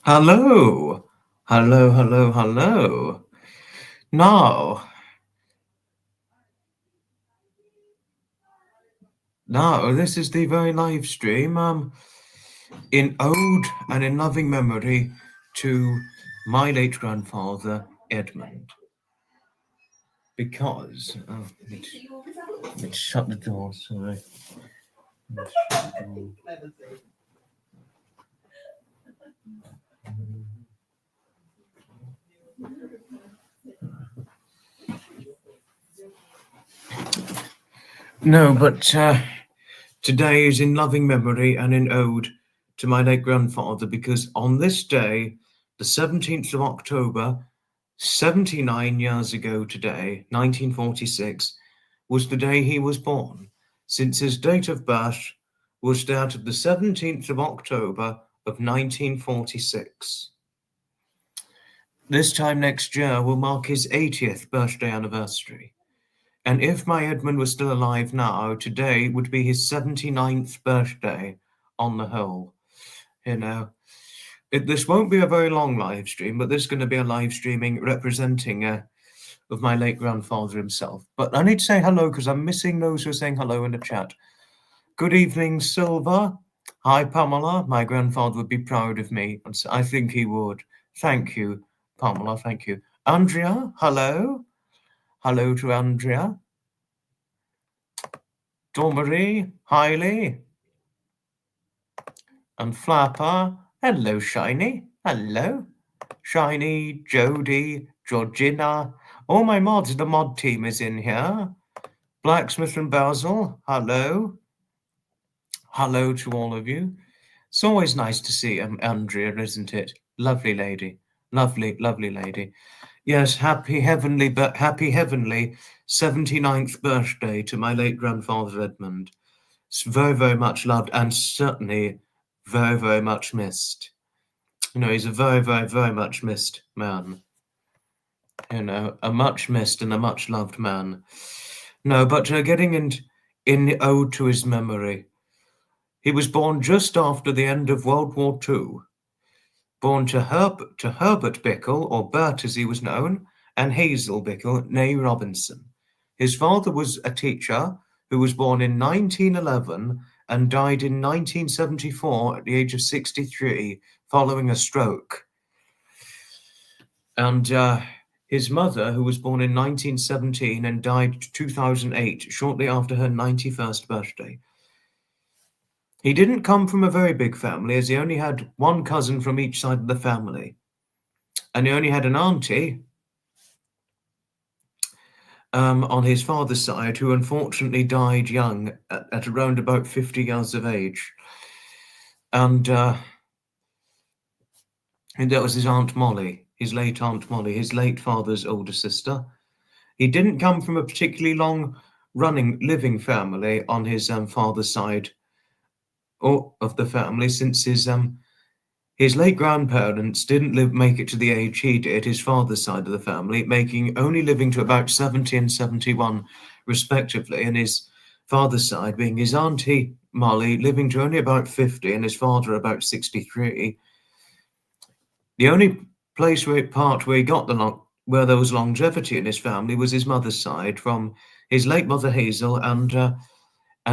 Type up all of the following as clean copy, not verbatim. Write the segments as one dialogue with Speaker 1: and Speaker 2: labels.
Speaker 1: Hello, hello, hello, hello. Now, this is the very live stream in ode and in loving memory to my late grandfather, Edmund. Because, let's shut the door, sorry. Let's shut the door. No, but today is in loving memory and in ode to my late grandfather, because on this day, the 17th of October, 79 years ago today, 1946, was the day he was born, since his date of birth was that of the 17th of October of 1946. This time next year will mark his 80th birthday anniversary. And if my Edmund was still alive now, today would be his 79th birthday on the whole. You know, this won't be a very long live stream, but this is going to be a live streaming representing of my late grandfather himself. But I need to say hello because I'm missing those who are saying hello in the chat. Good evening, Silva. Hi, Pamela. My grandfather would be proud of me. I think he would. Thank you, Pamela. Thank you. Andrea, hello. Hello to Andrea. Dormery, Hailey. And Flapper. Hello, Shiny. Hello. Shiny, Jody, Georgina. All my mods, the mod team is in here. Blacksmith and Basil, hello. Hello to all of you. It's always nice to see Andrea, isn't it? Lovely lady. Lovely, lovely lady. Yes, happy heavenly 79th birthday to my late grandfather Edmund. It's very, very much loved and certainly very, very much missed. You know, he's a very, very, very much missed man. You know, a much missed and a much loved man. No, but getting in the ode to his memory. He was born just after the end of World War II. Born to Herbert Bickle, or Bert as he was known, and Hazel Bickle, née Robinson. His father was a teacher who was born in 1911 and died in 1974 at the age of 63 following a stroke. And his mother, who was born in 1917 and died 2008, shortly after her 91st birthday. He didn't come from a very big family, as he only had one cousin from each side of the family. And he only had an auntie on his father's side, who unfortunately died young at around about 50 years of age. And that was his Aunt Molly, his late Aunt Molly, his late father's older sister. He didn't come from a particularly long-running living family on his father's side of the family, since his late grandparents didn't make it to the age he did, his father's side of the family, only living to about 70 and 71 respectively, and his father's side being his auntie Molly living to only about 50 and his father about 63. The only part where he got the where there was longevity in his family was his mother's side, from his late mother Hazel and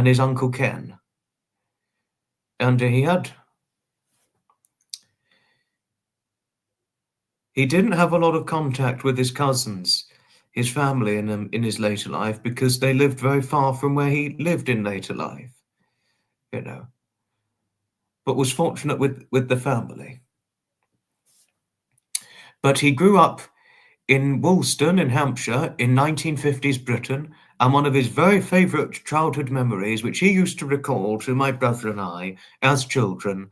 Speaker 1: his uncle Ken. And he didn't have a lot of contact with his cousins, his family in his later life, because they lived very far from where he lived in later life, but was fortunate with the family. But he grew up in Woolston in Hampshire in 1950s Britain, and one of his very favourite childhood memories, which he used to recall to my brother and I as children,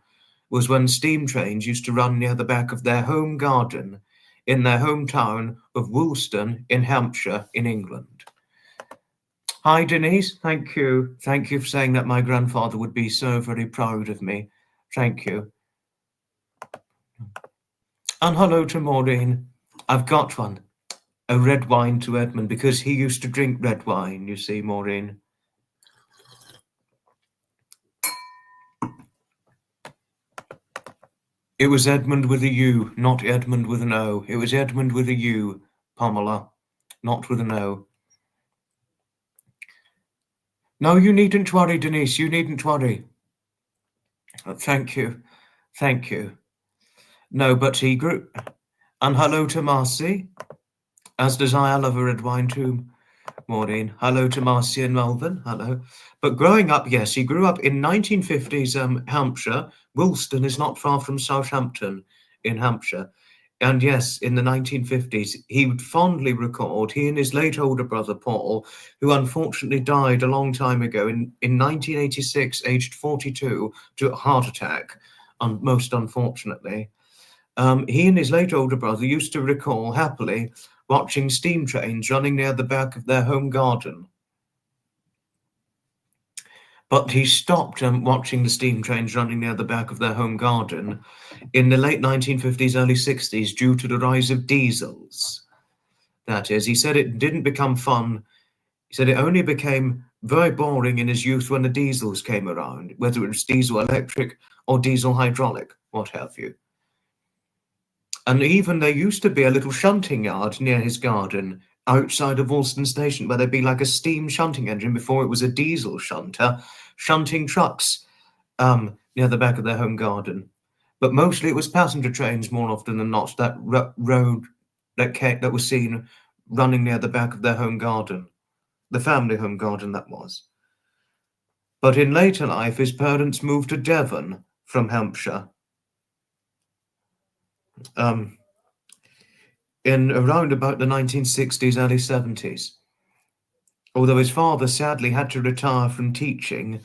Speaker 1: was when steam trains used to run near the back of their home garden in their hometown of Woolston in Hampshire in England. Hi, Denise. Thank you. Thank you for saying that my grandfather would be so very proud of me. Thank you. And hello to Maureen. I've got one. A red wine to Edmund, because he used to drink red wine, you see, Maureen. It was Edmund with a U, not Edmund with an O. It was Edmund with a U, Pamela, not with an O. No, you needn't worry, Denise. You needn't worry. Thank you. Thank you. No, but he grew. And hello to Marcy, as does I love a red wine too, Maureen. Hello to Marcy and Melvin. Hello. But growing up, yes, he grew up in 1950s Hampshire. Woolston is not far from Southampton in Hampshire. And yes, in the 1950s, he would fondly record, he and his late older brother, Paul, who unfortunately died a long time ago in 1986, aged 42, to a heart attack, most unfortunately. He and his late older brother used to recall happily watching steam trains running near the back of their home garden. But he stopped watching the steam trains running near the back of their home garden in the late 1950s, early 60s, due to the rise of diesels. That is, he said it didn't become fun. He said it only became very boring in his youth when the diesels came around, whether it was diesel electric or diesel hydraulic, what have you. And even there used to be a little shunting yard near his garden outside of Woolston Station, where there'd be like a steam shunting engine before it was a diesel shunter, shunting trucks near the back of their home garden. But mostly it was passenger trains more often than not, that road that was seen running near the back of their home garden, the family home garden that was. But in later life, his parents moved to Devon from Hampshire. In around about the 1960s, early 70s. Although his father sadly had to retire from teaching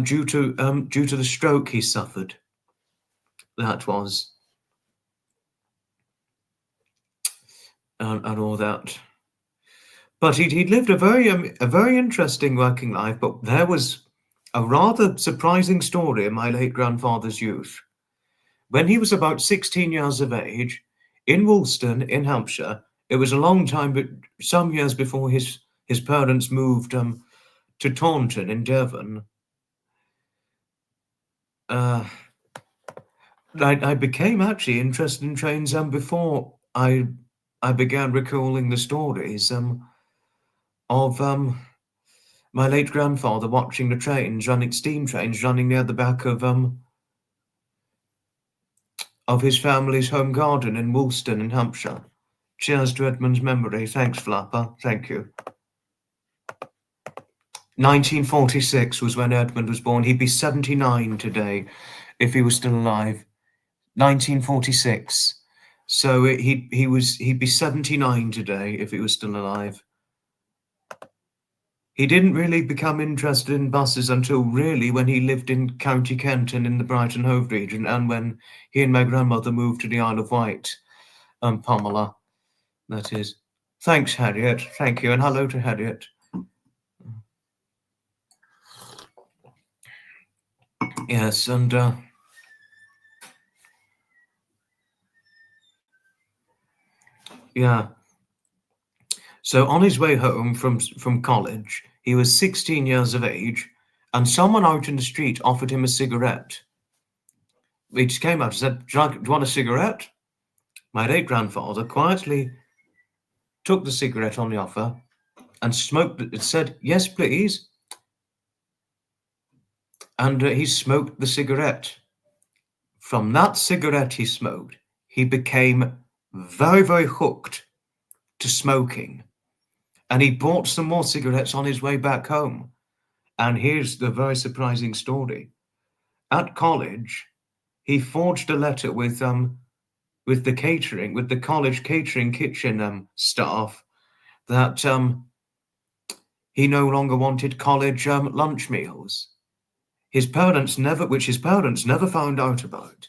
Speaker 1: due to the stroke he suffered. That was. And all that. But he'd lived a very interesting working life, but there was a rather surprising story in my late grandfather's youth. When he was about 16 years of age, in Woolston, in Hampshire, it was a long time, but some years before his parents moved to Taunton in Devon. I became actually interested in trains before I began recalling the stories of my late grandfather watching the steam trains running near the back of his family's home garden in Woolston in Hampshire. Cheers to Edmund's memory. Thanks, Flapper. Thank you. 1946 was when Edmund was born. He'd be 79 today if he was still alive. 1946. So he'd be 79 today if he was still alive. He didn't really become interested in buses until really when he lived in County Kent and in the Brighton Hove region, and when he and my grandmother moved to the Isle of Wight, Pamela, that is. Thanks, Harriet. Thank you, and hello to Harriet. Yes, and yeah. So on his way home from college, he was 16 years of age, and someone out in the street offered him a cigarette. He just came out and said, do you want a cigarette? My late grandfather quietly took the cigarette on the offer and smoked it. It said, "Yes, please." And he smoked the cigarette. From that cigarette he smoked, he became very, very hooked to smoking. And he bought some more cigarettes on his way back home. And here's the very surprising story. At college, he forged a letter with the college catering kitchen staff that he no longer wanted college lunch meals. His parents never found out about.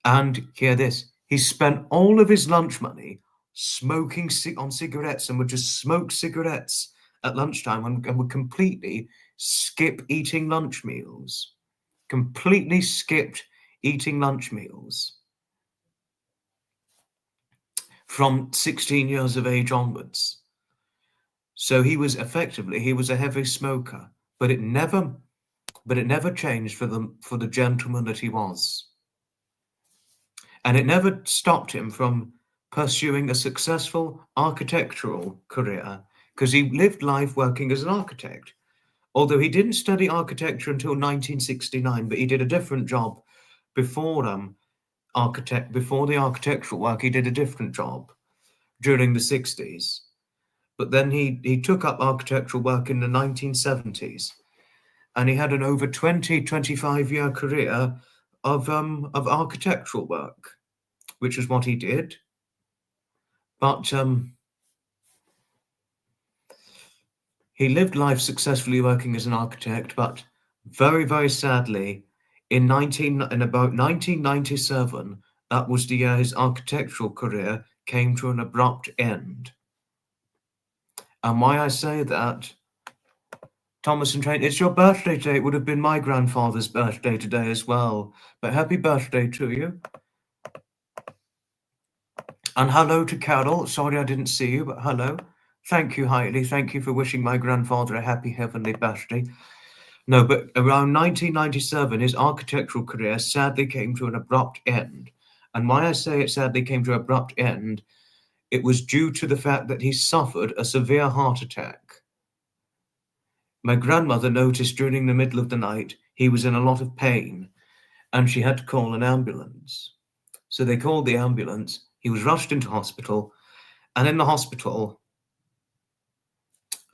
Speaker 1: And hear this, he spent all of his lunch money smoking on cigarettes, and would just smoke cigarettes at lunchtime and would completely skip eating lunch meals. Completely skipped eating lunch meals from 16 years of age onwards. So he was a heavy smoker, but it never changed for the gentleman that he was. And it never stopped him from pursuing a successful architectural career, because he lived life working as an architect. Although he didn't study architecture until 1969, but he did a different job before the architectural work. He did a different job during the 60s. But then he took up architectural work in the 1970s, and he had an over 25-year career of architectural work, which is what he did. But he lived life successfully working as an architect, but very, very sadly, in about 1997, that was the year his architectural career came to an abrupt end. And why I say that, Thomas and Train, it's your birthday today. It would have been my grandfather's birthday today as well. But happy birthday to you. And hello to Carol. Sorry I didn't see you, but hello. Thank you, Hurriedly. Thank you for wishing my grandfather a happy heavenly birthday. No, but around 1997, his architectural career sadly came to an abrupt end. And why I say it sadly came to an abrupt end, it was due to the fact that he suffered a severe heart attack. My grandmother noticed during the middle of the night he was in a lot of pain, and she had to call an ambulance. So they called the ambulance. He was rushed into hospital, and in the hospital,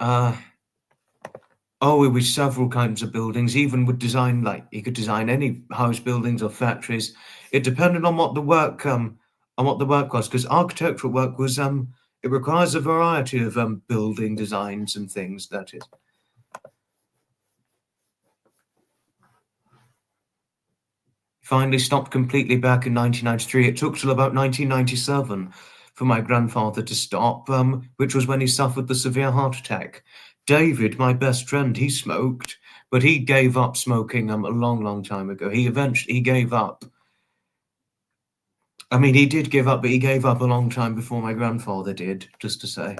Speaker 1: it was several kinds of buildings. Even would design, like, he could design any house buildings or factories. It depended on what the work was, because architectural work was it requires a variety of building designs and things. That is. Finally stopped completely back in 1993. It took till about 1997 for my grandfather to stop, which was when he suffered the severe heart attack. David, my best friend, he smoked, but he gave up smoking a long, long time ago. He gave up. I mean, he did give up, but he gave up a long time before my grandfather did, just to say.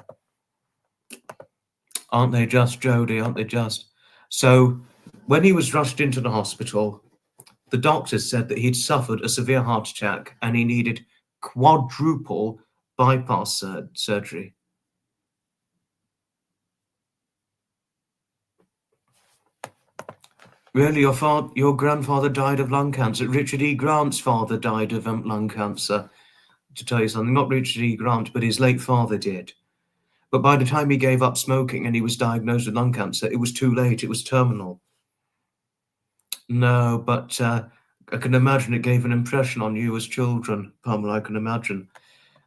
Speaker 1: Aren't they just, Jodie? Aren't they just? So when he was rushed into the hospital, the doctors said that he'd suffered a severe heart attack and he needed quadruple bypass surgery. Really, your grandfather died of lung cancer. Richard E. Grant's father died of lung cancer. To tell you something, not Richard E. Grant, but his late father did. But by the time he gave up smoking and he was diagnosed with lung cancer, it was too late. It was terminal. No, but I can imagine it gave an impression on you as children, Pamela, I can imagine.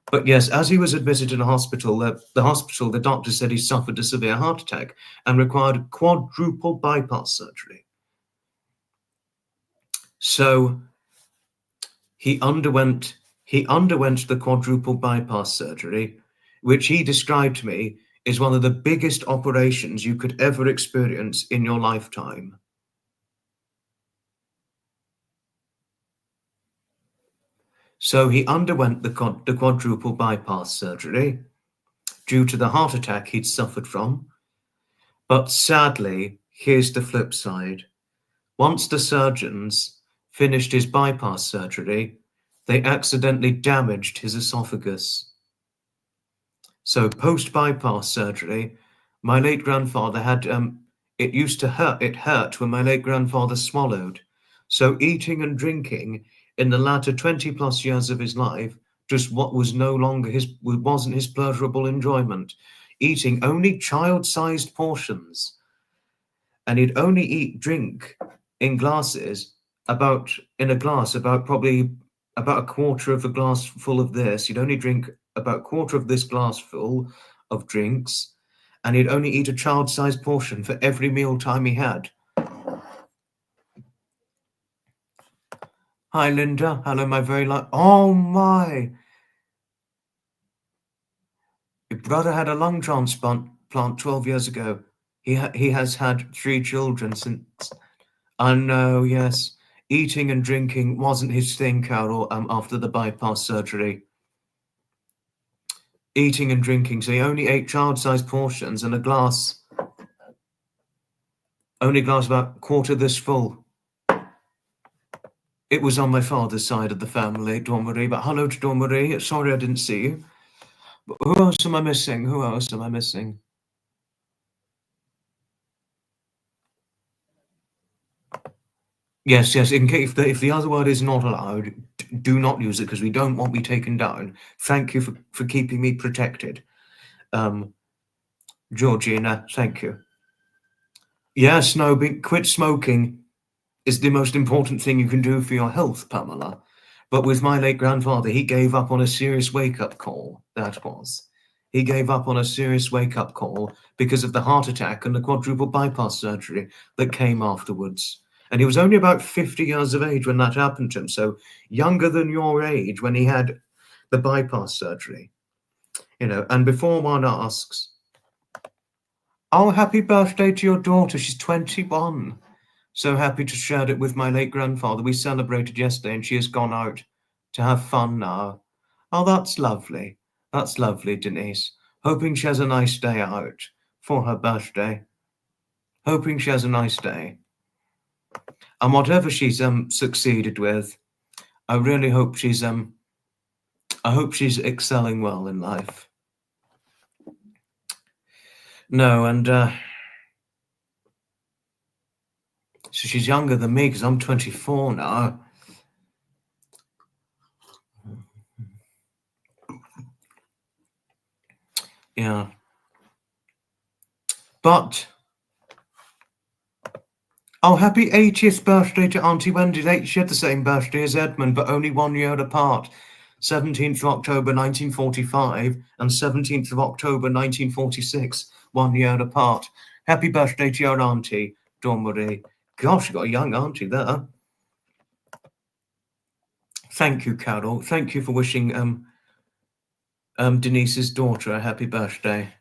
Speaker 1: But yes, as he was admitted in a hospital, the doctor said he suffered a severe heart attack and required quadruple bypass surgery. So he underwent the quadruple bypass surgery, which he described to me is one of the biggest operations you could ever experience in your lifetime. So he underwent the quadruple bypass surgery due to the heart attack he'd suffered from. But sadly, here's the flip side. Once the surgeons finished his bypass surgery, they accidentally damaged his esophagus. So post-bypass surgery, my late grandfather had, it used to hurt, it hurt when my late grandfather swallowed. So eating and drinking in the latter 20 plus years of his life, just what was no longer wasn't his pleasurable enjoyment. Eating only child-sized portions. And he'd only drink in glasses, in a glass, probably about a quarter of a glass full of this. He'd only drink about a quarter of this glass full of drinks, and he'd only eat a child-sized portion for every meal time he had. Hi, Linda. Hello, my very oh my! Your brother had a lung transplant 12 years ago. He has had 3 children since. I know, yes. Eating and drinking wasn't his thing, Carol, after the bypass surgery. Eating and drinking, so he only ate child-sized portions and only glass about a quarter this full. It was on my father's side of the family, Dawn Marie, but hello to Dawn Marie. Sorry I didn't see you. But who else am I missing? Who else am I missing? Yes, in case if the other word is not allowed, do not use it because we don't want me taken down. Thank you for keeping me protected. Georgina, thank you. Yes, no, quit smoking is the most important thing you can do for your health, Pamela. But with my late grandfather, he gave up on a serious wake-up call, that was. He gave up on a serious wake-up call because of the heart attack and the quadruple bypass surgery that came afterwards. And he was only about 50 years of age when that happened to him, so younger than your age when he had the bypass surgery. You know, and before one asks, oh, happy birthday to your daughter, she's 21. So happy to share it with my late grandfather. We celebrated yesterday and she has gone out to have fun now. Oh, that's lovely. That's lovely, Denise. Hoping she has a nice day out for her birthday. Hoping she has a nice day. And whatever she's succeeded with, I really hope she's excelling well in life. No, and so she's younger than me because I'm 24 now. Yeah. But oh, happy 80th birthday to Auntie Wendy. She had the same birthday as Edmund, but only 1 year apart. 17th of October 1945 and 17th of October 1946, 1 year apart. Happy birthday to your auntie, Dawn Marie. Gosh, you got a young auntie there. Thank you, Carol. Thank you for wishing Denise's daughter a happy birthday.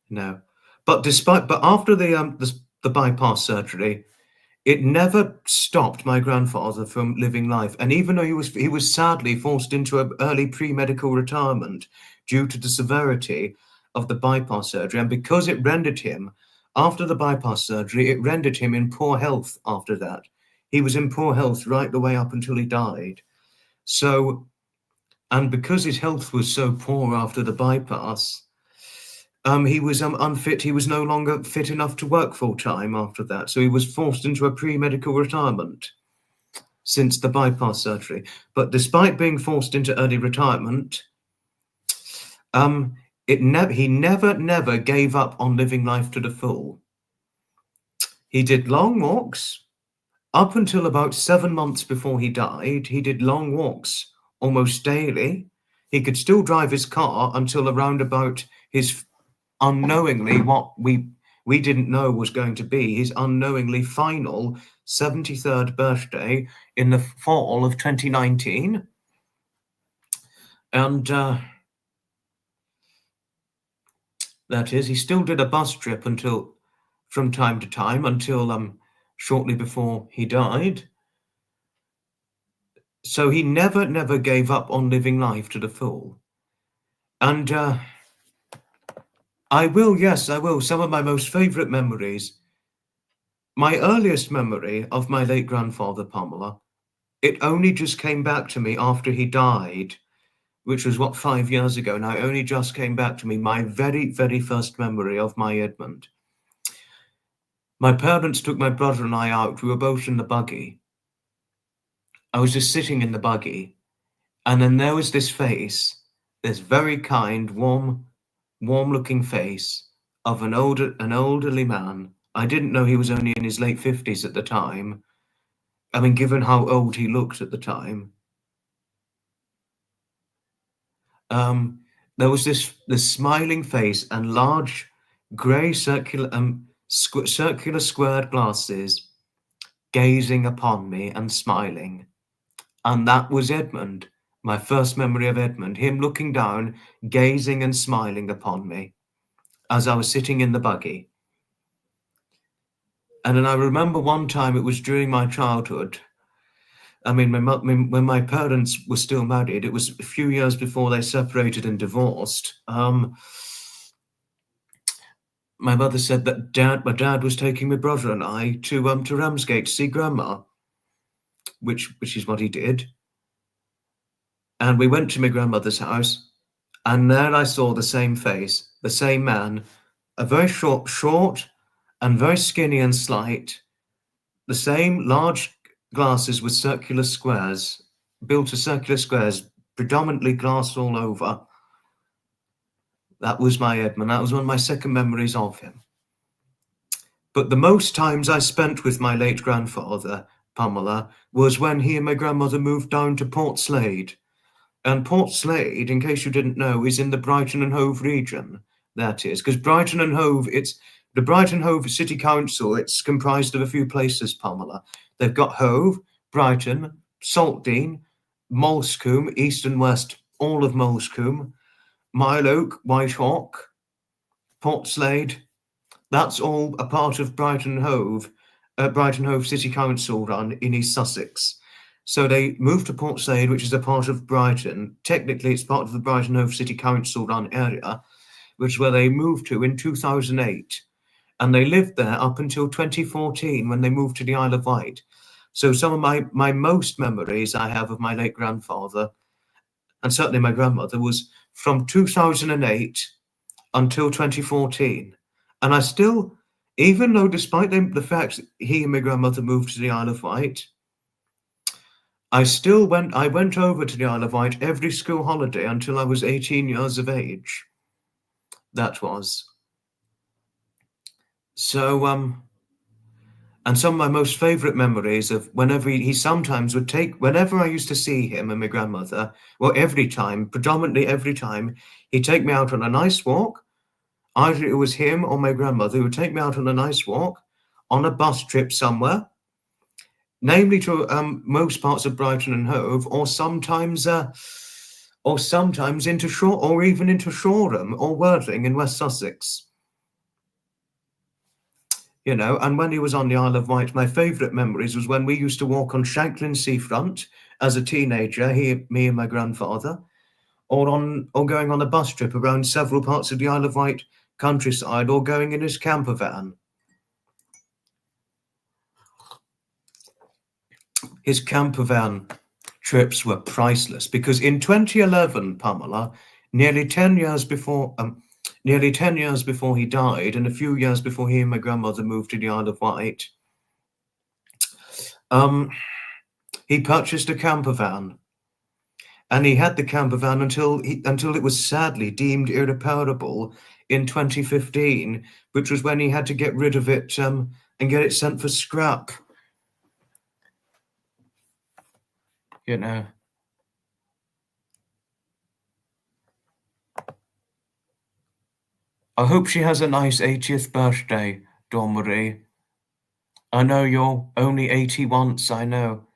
Speaker 1: No, but after the bypass surgery, it never stopped my grandfather from living life. And even though he was sadly forced into an early pre-medical retirement due to the severity of the bypass surgery, and because it rendered him, after the bypass surgery, it rendered him in poor health after that. He was in poor health right the way up until he died. So, and because his health was so poor after the bypass, he was unfit. He was no longer fit enough to work full time after that. So he was forced into a pre-medical retirement since the bypass surgery. But despite being forced into early retirement, he never gave up on living life to the full. He did long walks up until about 7 months before he died. He did long walks almost daily. He could still drive his car until around about his unknowingly what we didn't know was going to be his unknowingly final 73rd birthday in the fall of 2019. And that is, he still did a bus trip from time to time until shortly before he died. So he never gave up on living life to the full. And I will. Some of my most favorite memories. My earliest memory of my late grandfather, Pamela, it only just came back to me after he died. which was, 5 years ago now. It only just came back to me, my very, very first memory of my Edmund. My parents took my brother and I out. We were both in the buggy. I was just sitting in the buggy, and then there was this face, this very kind, warm-looking face of an elderly man. I didn't know he was only in his late 50s at the time. I mean, given how old he looked at the time. There was this smiling face and large grey circular squared glasses gazing upon me and smiling. And that was Edmund, my first memory of Edmund, him looking down, gazing and smiling upon me as I was sitting in the buggy. And then I remember one time, it was during my childhood. I mean, when my parents were still married, it was a few years before they separated and divorced. My mother said that my dad was taking my brother and I to Ramsgate to see Grandma, which is what he did. And we went to my grandmother's house, and there I saw the same face, the same man, a very short and very skinny and slight, the same large glasses with circular squares, built to circular squares, predominantly glass all over. That was my Edmund. That was one of my second memories of him. But the most times I spent with my late grandfather, Pamela, was when he and my grandmother moved down to Port Slade. And Port Slade, in case you didn't know, is in the Brighton and Hove region. That is, because Brighton and Hove, it's the Brighton Hove City Council. It's comprised of a few places, Pamela. They've got Hove, Brighton, Saltdean, Moulsecoomb, east and west, all of Moulsecoomb, Mile Oak, Whitehawk, Port Slade. That's all a part of Brighton Hove City Council run in East Sussex. So they moved to Port Slade, which is a part of Brighton. Technically, it's part of the Brighton Hove City Council run area, which is where they moved to in 2008. And they lived there up until 2014 when they moved to the Isle of Wight. So some of my most memories I have of my late grandfather, and certainly my grandmother, was from 2008 until 2014. And I still, even though despite the fact he and my grandmother moved to the Isle of Wight, I went over to the Isle of Wight every school holiday until I was 18 years of age. That was. So, and some of my most favourite memories of whenever he sometimes would whenever I used to see him and my grandmother, well, every time, predominantly every time, he'd take me out on a nice walk. Either it was him or my grandmother who would take me out on a nice walk, on a bus trip somewhere, namely to most parts of Brighton and Hove, or sometimes into Shoreham or Worthing in West Sussex. You know, and when he was on the Isle of Wight, my favourite memories was when we used to walk on Shanklin seafront as a teenager, me and my grandfather, or going on a bus trip around several parts of the Isle of Wight countryside, or going in his camper van. His camper van trips were priceless because in 2011, Pamela, nearly 10 years before he died, and a few years before he and my grandmother moved to the Isle of Wight, he purchased a camper van, and he had the camper van until it was sadly deemed irreparable in 2015, which was when he had to get rid of it and get it sent for scrap. You know. I hope she has a nice 80th birthday, Dawn Marie. I know you're only 80 once, I know.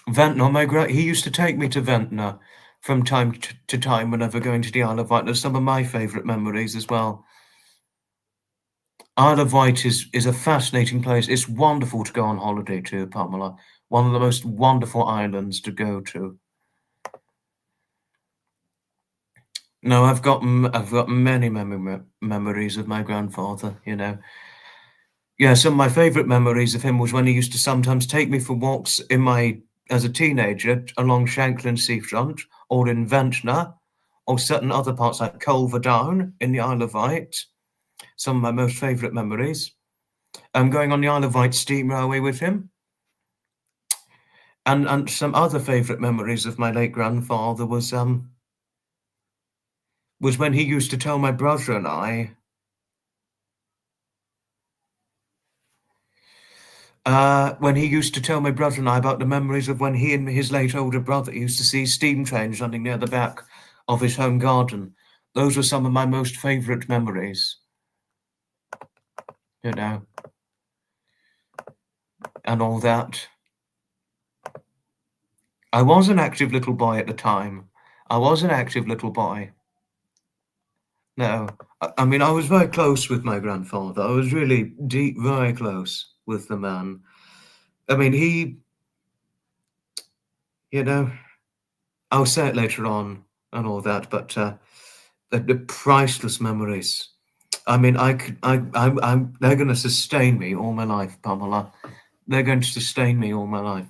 Speaker 1: Ventnor, he used to take me to Ventnor from time to time whenever going to the Isle of Wight. There's some of my favourite memories as well. Isle of Wight is a fascinating place. It's wonderful to go on holiday to, Pamela. One of the most wonderful islands to go to. No, I've got many memories of my grandfather, you know. Yeah, some of my favourite memories of him was when he used to sometimes take me for walks in my as a teenager along Shanklin seafront, or in Ventnor, or certain other parts like Culver Down in the Isle of Wight. Some of my most favourite memories. Going on the Isle of Wight steam railway with him. And some other favourite memories of my late grandfather was when he used to tell my brother and I when he used to tell my brother and I about the memories of when he and his late older brother used to see steam trains running near the back of his home garden. Those were some of my most favourite memories, you know, and all that. I was an active little boy at the time. I was an active little boy. No, I mean, I was very close with my grandfather. I was really deep, very close with the man. I mean, he, you know, I'll say it later on and all that, but the priceless memories. I mean, they're going to sustain me all my life, Pamela. They're going to sustain me all my life.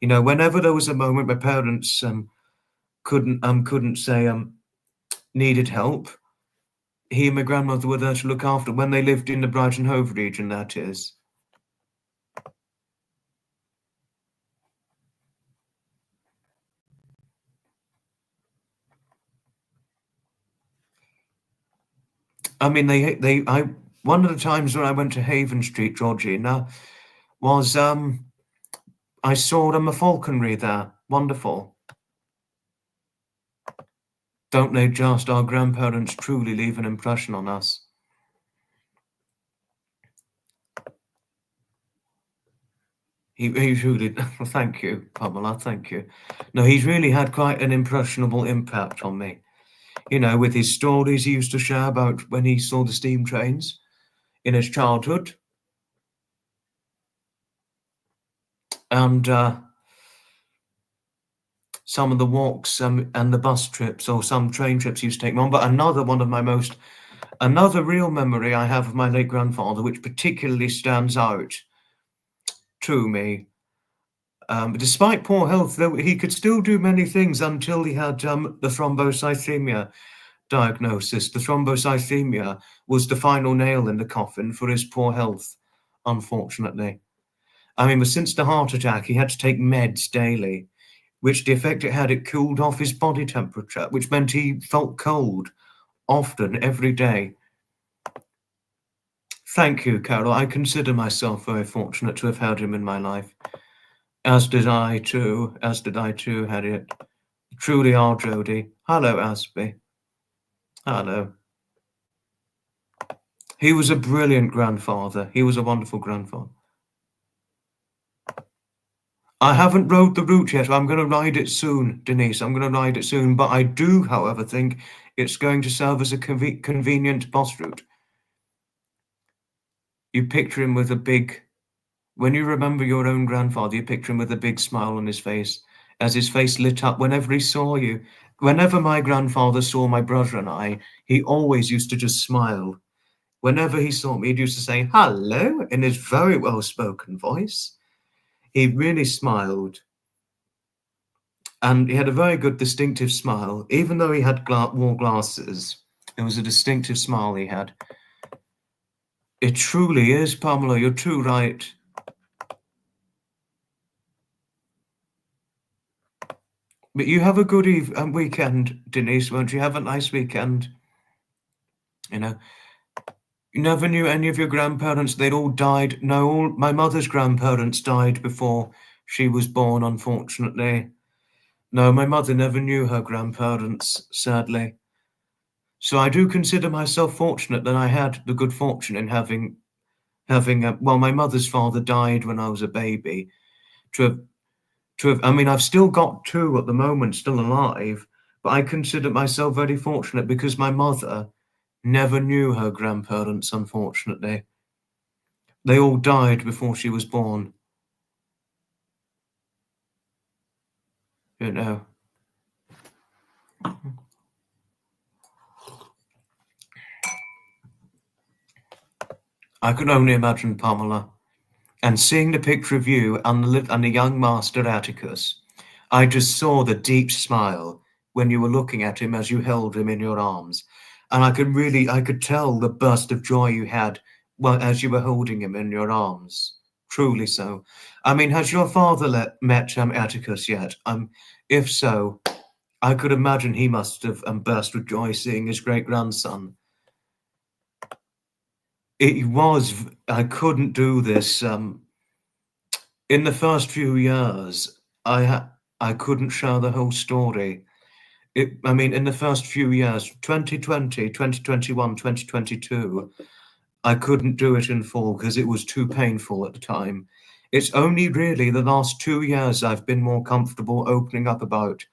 Speaker 1: You know, whenever there was a moment my parents couldn't say needed help, he and my grandmother were there to look after when they lived in the Brighton Hove region, that is. I mean, one of the times when I went to Haven Street, Georgina, was I saw them a falconry there. Wonderful. Don't they just? Our grandparents truly leave an impression on us. He really, thank you, Pamela, thank you. No, he's really had quite an impressionable impact on me. You know, with his stories he used to share about when he saw the steam trains in his childhood. And some of the walks and the bus trips or some train trips he used to take me on. But another real memory I have of my late grandfather, which particularly stands out to me, despite poor health, though he could still do many things until he had the thrombocythemia diagnosis. The thrombocythemia was the final nail in the coffin for his poor health, unfortunately. I mean, since the heart attack, he had to take meds daily, which the effect it had, it cooled off his body temperature, which meant he felt cold often, every day. Thank you, Carol. I consider myself very fortunate to have had him in my life. As did I too, Harriet. Truly are, Jodie. Hello, Asby. Hello. He was a brilliant grandfather. He was a wonderful grandfather. I haven't rode the route yet. I'm going to ride it soon, Denise. I'm going to ride it soon. But I do, however, think it's going to serve as a convenient bus route. You picture him with a big... When you remember your own grandfather, you picture him with a big smile on his face, as his face lit up whenever he saw you. Whenever my grandfather saw my brother and I, he always used to just smile. Whenever he saw me, he used to say, hello, in his very well-spoken voice. He really smiled. And he had a very good, distinctive smile. Even though he had wore glasses, it was a distinctive smile he had. It truly is, Pamela, you're too right. But you have a good weekend, Denise, won't you? Have a nice weekend. You know, you never knew any of your grandparents. They'd all died. No, my mother's grandparents died before she was born, unfortunately. No, my mother never knew her grandparents, sadly. So I do consider myself fortunate that I had the good fortune in having well, my mother's father died when I was a baby. I mean, I've still got two at the moment, still alive, but I consider myself very fortunate because my mother never knew her grandparents, unfortunately. They all died before she was born. You know. I can only imagine, Pamela. And seeing the picture of you and the young master Atticus, I just saw the deep smile when you were looking at him as you held him in your arms. And I could tell the burst of joy you had as you were holding him in your arms. Truly so. I mean, has your father met Atticus yet? If so, I could imagine he must have burst with joy seeing his great-grandson. I couldn't do this. In the first few years, I couldn't share the whole story. In the first few years, 2020, 2021, 2022, I couldn't do it in full because it was too painful at the time. It's only really the last 2 years I've been more comfortable opening up about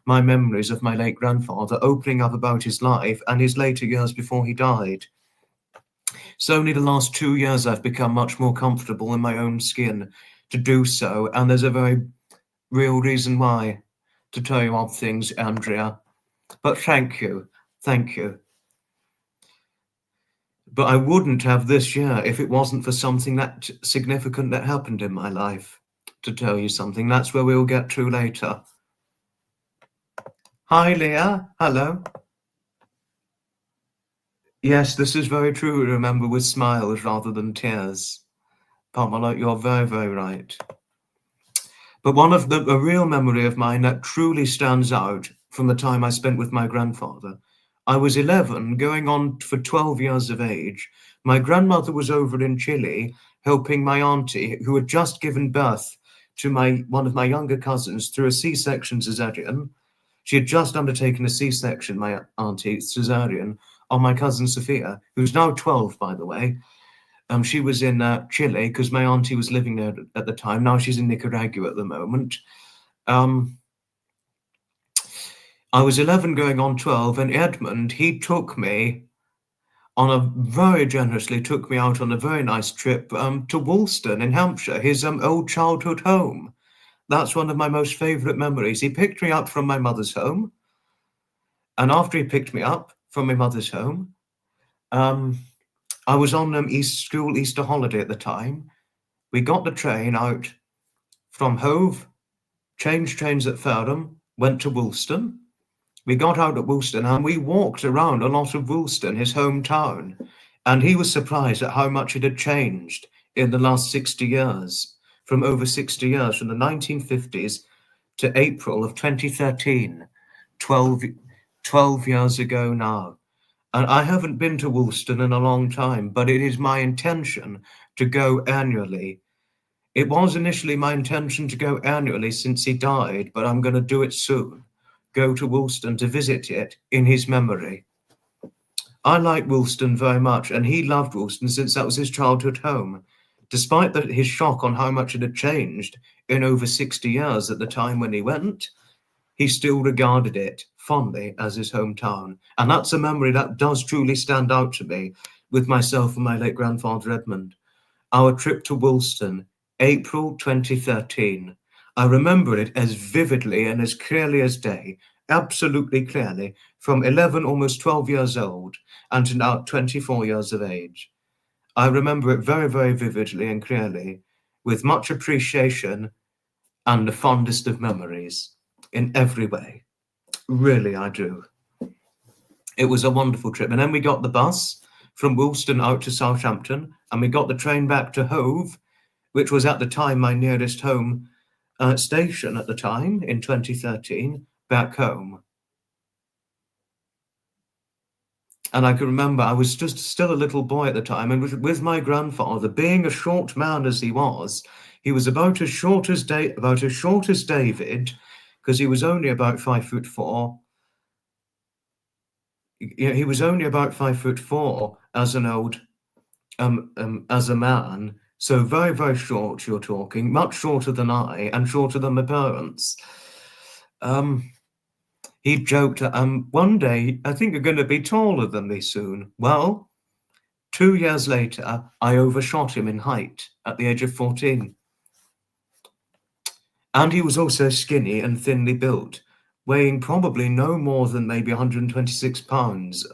Speaker 1: my memories of my late grandfather, opening up about his life and his later years before he died. It's only the last 2 years I've become much more comfortable in my own skin to do so, and there's a very real reason why, to tell you odd things, Andrea. But thank you. Thank you. But I wouldn't have this year if it wasn't for something that significant that happened in my life. To tell you something, that's where we'll get to later. Hi, Leah. Hello. Yes, this is very true. Remember, with smiles rather than tears. Pamela, you're very, very right. But a real memory of mine that truly stands out from the time I spent with my grandfather. I was 11, going on for 12 years of age. My grandmother was over in Chile helping my auntie, who had just given birth to one of my younger cousins through a C-section cesarean. She had just undertaken a C-section, my auntie, cesarean, on my cousin Sophia, who's now 12, by the way. She was in Chile because my auntie was living there at the time. Now she's in Nicaragua at the moment. I was 11 going on 12, and Edmund, he very generously took me out on a very nice trip to Woolston in Hampshire, his old childhood home. That's one of my most favourite memories. He picked me up from my mother's home, and after he picked me up from my mother's home, I was on school Easter holiday at the time. We got the train out from Hove, changed trains at Fareham, went to Woolston. We got out at Woolston and we walked around a lot of Woolston, his hometown, and he was surprised at how much it had changed in the last 60 years, from over 60 years, from the 1950s to April of 2013, 12 years ago now. And I haven't been to Woolston in a long time, but it is my intention to go annually. It was initially my intention to go annually since he died, but I'm going to do it soon. Go to Woolston to visit it in his memory. I like Woolston very much, and he loved Woolston since that was his childhood home. Despite his shock on how much it had changed in over 60 years at the time when he went, he still regarded it fondly as his hometown. And that's a memory that does truly stand out to me with myself and my late grandfather Edmund. Our trip to Woolston, April 2013. I remember it as vividly and as clearly as day, absolutely clearly, from 11, almost 12 years old, and to now 24 years of age. I remember it very, very vividly and clearly, with much appreciation and the fondest of memories in every way. Really, I do. It was a wonderful trip. And then we got the bus from Woolston out to Southampton, and we got the train back to Hove, which was at the time my nearest home station at the time in 2013, back home. And I can remember I was just still a little boy at the time, and with my grandfather, being a short man as he was about as short as David, because he was only about 5'4". He was only about 5'4" as as a man. So very, very short, you're talking, much shorter than I, and shorter than my parents. He joked, one day, I think you're going to be taller than me soon. Well, 2 years later, I overshot him in height at the age of 14. And he was also skinny and thinly built, weighing probably no more than maybe 126 pounds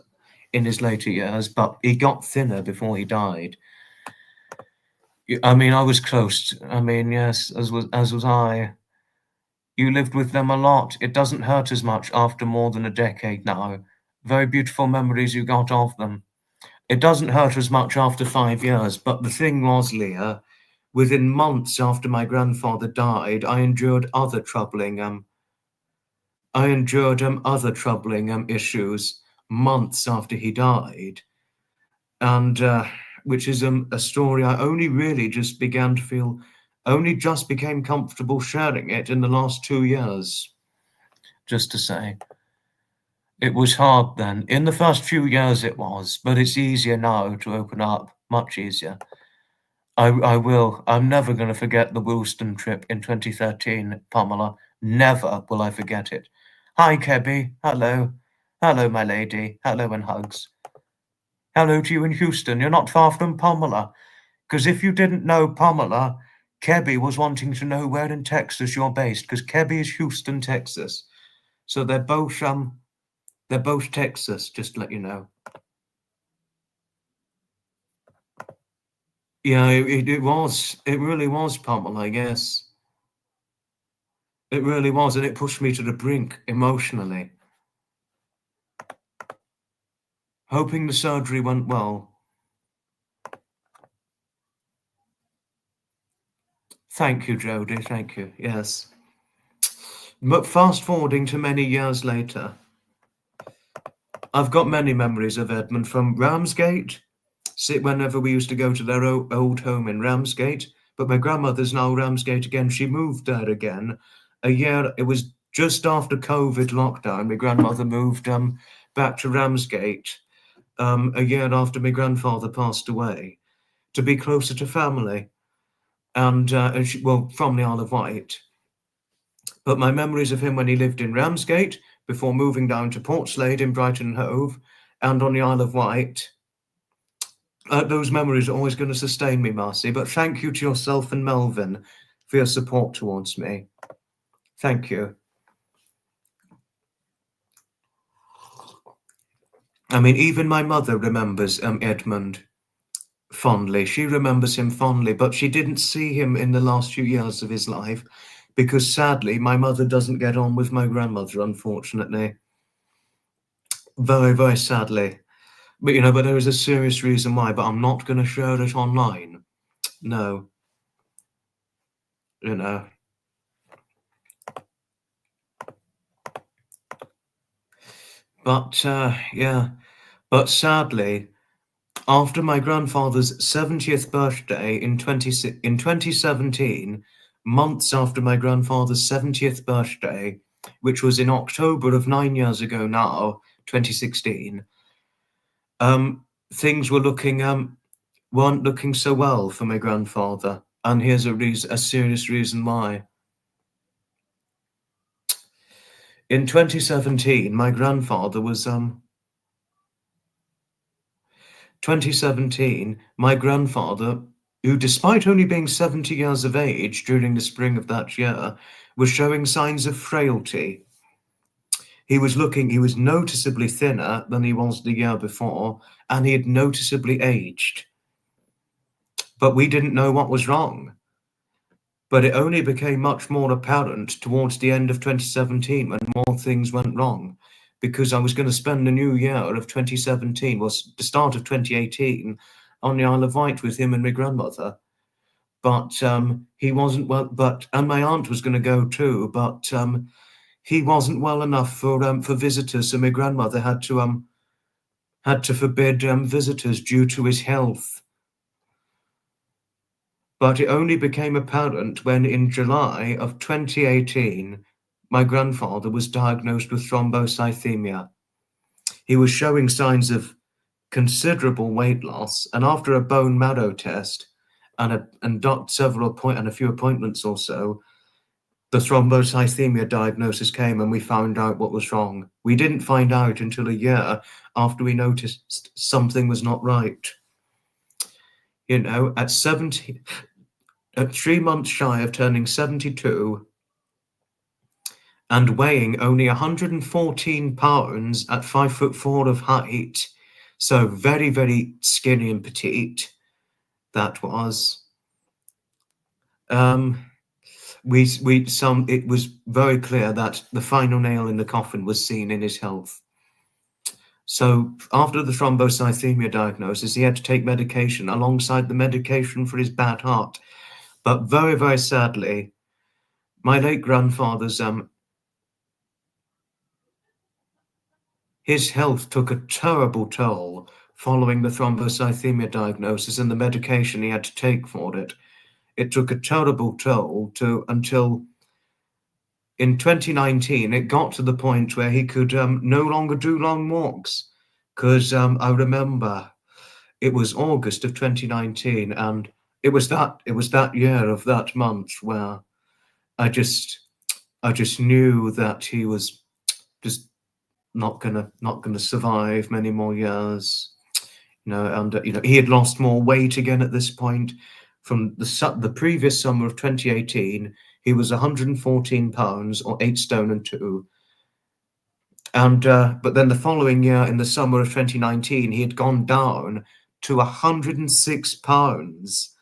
Speaker 1: in his later years, but he got thinner before he died. I mean, I was close. I mean, yes, as was I. You lived with them a lot. It doesn't hurt as much after more than a decade now. Very beautiful memories you got of them. It doesn't hurt as much after 5 years, but the thing was, Leah, within months after my grandfather died, I endured other troubling issues months after he died, and which is a story I only really just began to feel, only just became comfortable sharing it in the last 2 years. Just to say, it was hard then. In the first few years it was, but it's easier now to open up, much easier. I will. I'm never going to forget the Woolston trip in 2013, Pamela. Never will I forget it. Hi, Kebby. Hello. Hello, my lady. Hello and hugs. Hello to you in Houston. You're not far from Pamela. Because if you didn't know Pamela, Kebby was wanting to know where in Texas you're based, because Kebby is Houston, Texas. So they're both Texas, just to let you know. Yeah, it was. It really was, Pamela, yes. It really was, and it pushed me to the brink emotionally. Hoping the surgery went well. Thank you, Jodie, thank you, yes. But fast forwarding to many years later, I've got many memories of Edmund from Ramsgate, whenever we used to go to their old home in Ramsgate, but my grandmother's now Ramsgate again. She moved there again. It was just after COVID lockdown, my grandmother moved back to Ramsgate a year after my grandfather passed away to be closer to family, and from the Isle of Wight. But my memories of him when he lived in Ramsgate before moving down to Portslade in Brighton and Hove and on the Isle of Wight, those memories are always going to sustain me, Marcy. But thank you to yourself and Melvin for your support towards me. Thank you. I mean, even my mother remembers Edmund fondly. She remembers him fondly, but she didn't see him in the last few years of his life because, sadly, my mother doesn't get on with my grandmother, unfortunately. Very, very sadly. But there is a serious reason why, but I'm not going to share it online. No. But, yeah. But sadly, after my grandfather's 70th birthday in 2017, months after my grandfather's 70th birthday, which was in October of 9 years ago now, 2016, things weren't looking so well for my grandfather, and here's a serious reason why. In 2017, my grandfather was 2017, my grandfather, who despite only being 70 years of age during the spring of that year, was showing signs of frailty. He was noticeably thinner than he was the year before, and he had noticeably aged. But we didn't know what was wrong. But it only became much more apparent towards the end of 2017 when more things went wrong, because I was going to spend the new year of 2017, was the start of 2018, on the Isle of Wight with him and my grandmother. But he wasn't well, and my aunt was going to go too, but he wasn't well enough for visitors, so my grandmother had to forbid visitors due to his health. But it only became apparent when in July of 2018, my grandfather was diagnosed with thrombocythemia. He was showing signs of considerable weight loss, and after a bone marrow test and a few appointments or so, the thrombocythemia diagnosis came and we found out what was wrong. We didn't find out until a year after we noticed something was not right. At 70, at 3 months shy of turning 72 and weighing only 114 pounds at 5'4" of height, so very, very skinny and petite, that was. It was very clear that the final nail in the coffin was seen in his health. So after the thrombocythemia diagnosis, he had to take medication alongside the medication for his bad heart. But very, very sadly, my late grandfather's his health took a terrible toll following the thrombocythemia diagnosis and the medication he had to take for it. It took a terrible toll until in 2019, it got to the point where he could no longer do long walks. Because I remember it was August of 2019, and it was that year of that month where I just knew that he was just not gonna survive many more years. And he had lost more weight again at this point. From the previous summer of 2018, he was 114 pounds or 8 stone and 2. And but then the following year, in the summer of 2019, he had gone down to 106 pounds,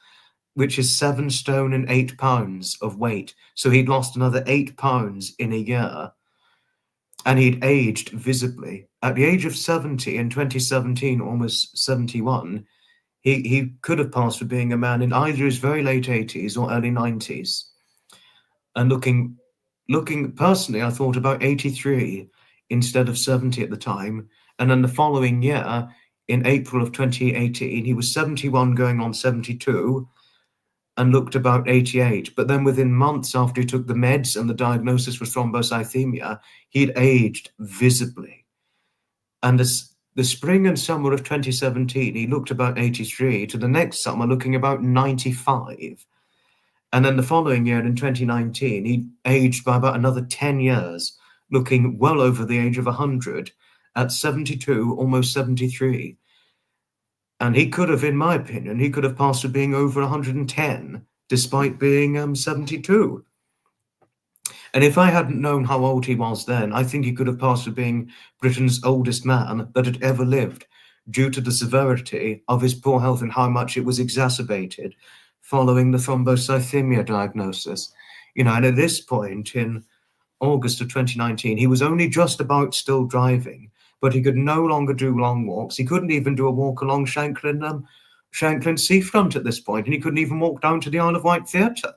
Speaker 1: which is 7 stone and 8 pounds of weight. So he'd lost another 8 pounds in a year. And he'd aged visibly. At the age of 70 in 2017, almost 71, he could have passed for being a man in either his very late 80s or early 90s. And looking personally, I thought about 83 instead of 70 at the time. And then the following year, in April of 2018, he was 71 going on 72 and looked about 88. But then within months after he took the meds and the diagnosis for thrombocythemia, he'd aged visibly. And the spring and summer of 2017, he looked about 83, to the next summer looking about 95. And then the following year in 2019, he aged by about another 10 years, looking well over the age of 100 at 72, almost 73. And he could have, in my opinion, he could have passed for being over 110, despite being 72. And if I hadn't known how old he was then, I think he could have passed for being Britain's oldest man that had ever lived, due to the severity of his poor health and how much it was exacerbated following the thrombocythemia diagnosis. And at this point in August of 2019, he was only just about still driving, but he could no longer do long walks. He couldn't even do a walk along Shanklin seafront at this point, and he couldn't even walk down to the Isle of Wight Theatre.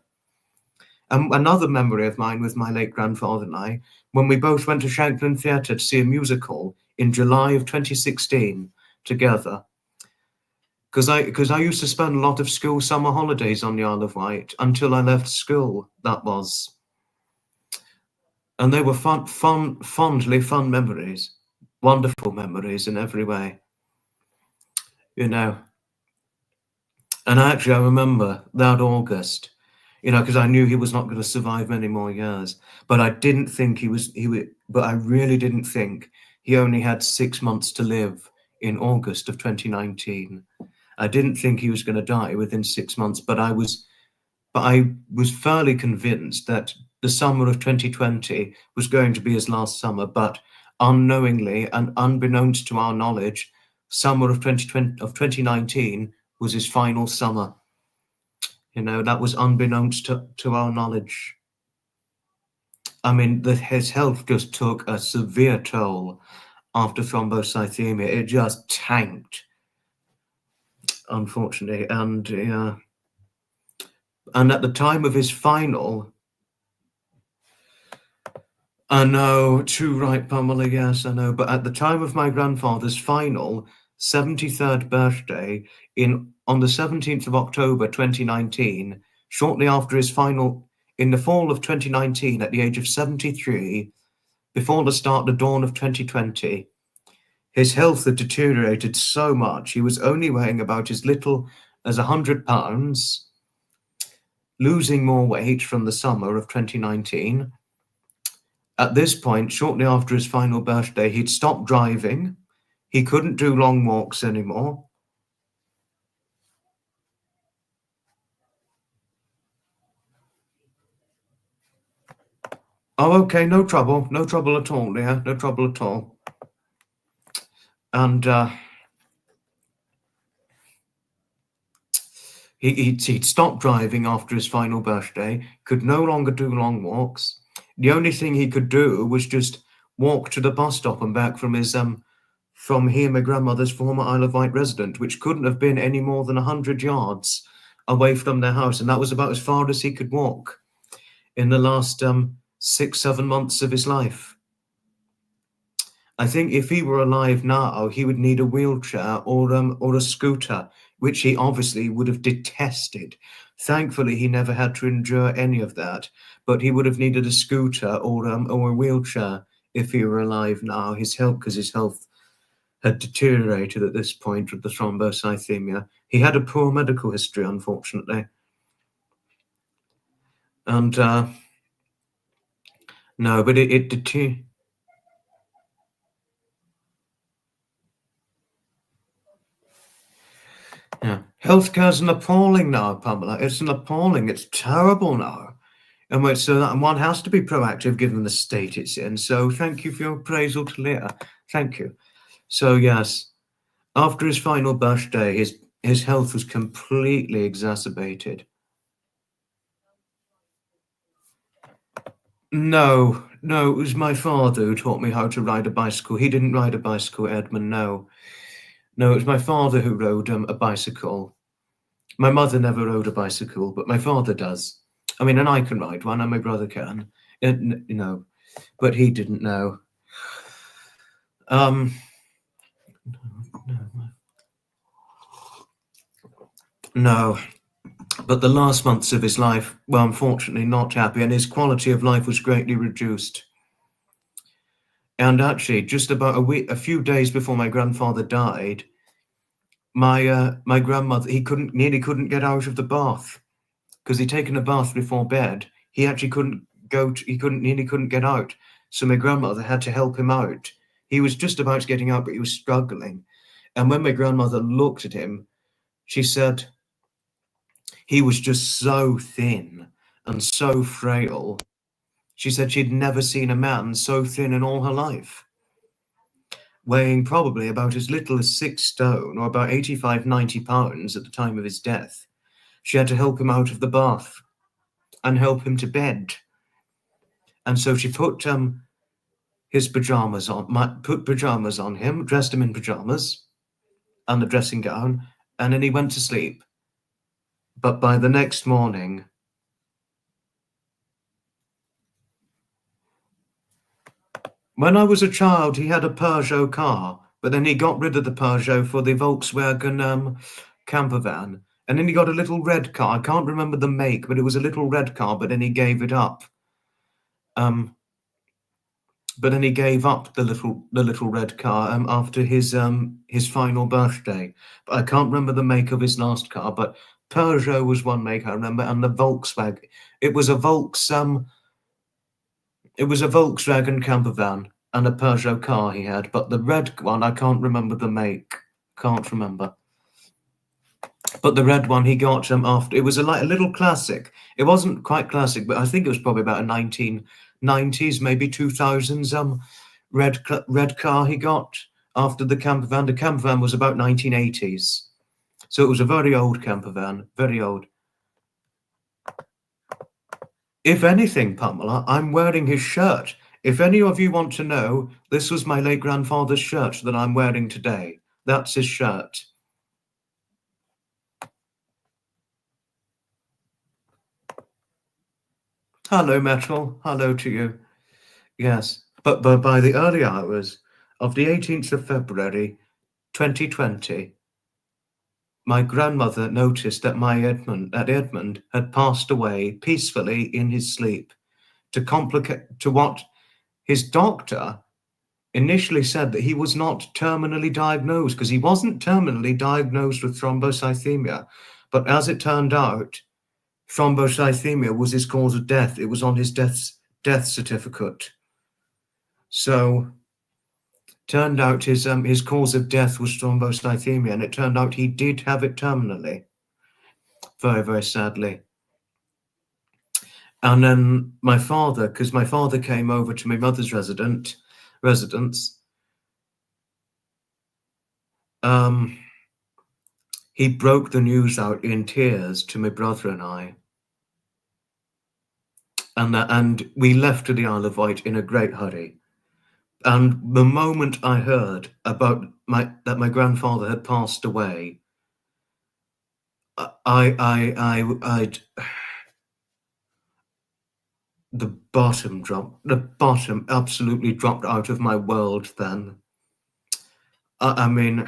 Speaker 1: Another memory of mine with my late grandfather and I, when we both went to Shanklin Theatre to see a musical in July of 2016 together. Because I used to spend a lot of school summer holidays on the Isle of Wight until I left school, that was. And they were fondly fun memories, wonderful memories in every way, And I remember that August, because I knew he was not going to survive many more years. But I didn't think but I really didn't think he only had 6 months to live in August of 2019. I didn't think he was going to die within 6 months, but I was fairly convinced that the summer of 2020 was going to be his last summer. But unknowingly and unbeknownst to our knowledge, summer of 2019 was his final summer. That was unbeknownst to our knowledge. I mean, his health just took a severe toll after thrombocythemia. It just tanked, unfortunately. And at the time of his final, I know, too right, Pamela, yes, I know. But at the time of my grandfather's final 73rd birthday on the 17th of October 2019, shortly after his final, in the fall of 2019, at the age of 73, before the dawn of 2020, his health had deteriorated so much. He was only weighing about as little as 100 pounds, losing more weight from the summer of 2019. At this point, shortly after his final birthday, he'd stopped driving. He couldn't do long walks anymore. Oh, okay, no trouble at all, dear, no trouble at all. And He'd stopped driving after his final birthday, could no longer do long walks. The only thing he could do was just walk to the bus stop and back from his from here, my grandmother's former Isle of Wight resident, which couldn't have been any more than 100 yards away from their house, and that was about as far as he could walk in the last 6-7 months of his life. I think if he were alive now, he would need a wheelchair or a scooter, which he obviously would have detested. Thankfully, he never had to endure any of that, but he would have needed a scooter or a wheelchair if he were alive now. Because his health had deteriorated at this point with the thrombocythemia. He had a poor medical history, unfortunately. And no, but it deteriorated. Yeah, healthcare's an appalling now, Pamela. It's an appalling. It's terrible now, and so that one has to be proactive given the state it's in. So thank you for your appraisal to Leah. Thank you. So yes, after his final birthday, his health was completely exacerbated. No, it was my father who taught me how to ride a bicycle. He didn't ride a bicycle, Edmund. No, it was my father who rode a bicycle. My mother never rode a bicycle, but my father does. I mean, and I can ride one, and my brother can. But he didn't know. No. But the last months of his life were unfortunately not happy, and his quality of life was greatly reduced. And actually, just about a few days before my grandfather died, my grandmother, nearly couldn't get out of the bath because he'd taken a bath before bed. He actually nearly couldn't get out. So my grandmother had to help him out. He was just about getting out, but he was struggling. And when my grandmother looked at him, she said he was just so thin and so frail. She said she'd never seen a man so thin in all her life, weighing probably about as little as 6 stone, or about 85, 90 pounds at the time of his death. She had to help him out of the bath and help him to bed. And so she put his pajamas on him, dressed him in pajamas and the dressing gown, and then he went to sleep. But by the next morning, when I was a child, he had a Peugeot car, but then he got rid of the Peugeot for the Volkswagen camper van. And then he got a little red car. I can't remember the make, but it was a little red car, but then he gave it up. But then he gave up the little red car after his final birthday. But I can't remember the make of his last car. But Peugeot was one make I remember, and the Volkswagen. It was a Volkswagen camper van and a Peugeot car he had. But the red one, I can't remember the make. Can't remember. But the red one he got after. It was a little classic. It wasn't quite classic, but I think it was probably about a 1990s, maybe 2000s red car he got after the camper van. The camper van was about 1980s. So it was a very old camper van, very old. If anything, Pamela, I'm wearing his shirt. If any of you want to know, this was my late grandfather's shirt that I'm wearing today. That's his shirt. Hello, Metal. Hello to you. Yes, but by the early hours of the 18th of February, 2020, my grandmother noticed that Edmund had passed away peacefully in his sleep, to what his doctor initially said that he was not terminally diagnosed, because he wasn't terminally diagnosed with thrombocythemia. But as it turned out, thrombocythemia was his cause of death. It was on his death certificate. So turned out his cause of death was thrombocythemia, and it turned out he did have it terminally, very, very sadly. And then my father, because my father came over to my mother's residence, he broke the news out in tears to my brother and I. And we left to the Isle of Wight in a great hurry. And the moment I heard about that my grandfather had passed away, I the bottom dropped. The bottom absolutely dropped out of my world then. I mean,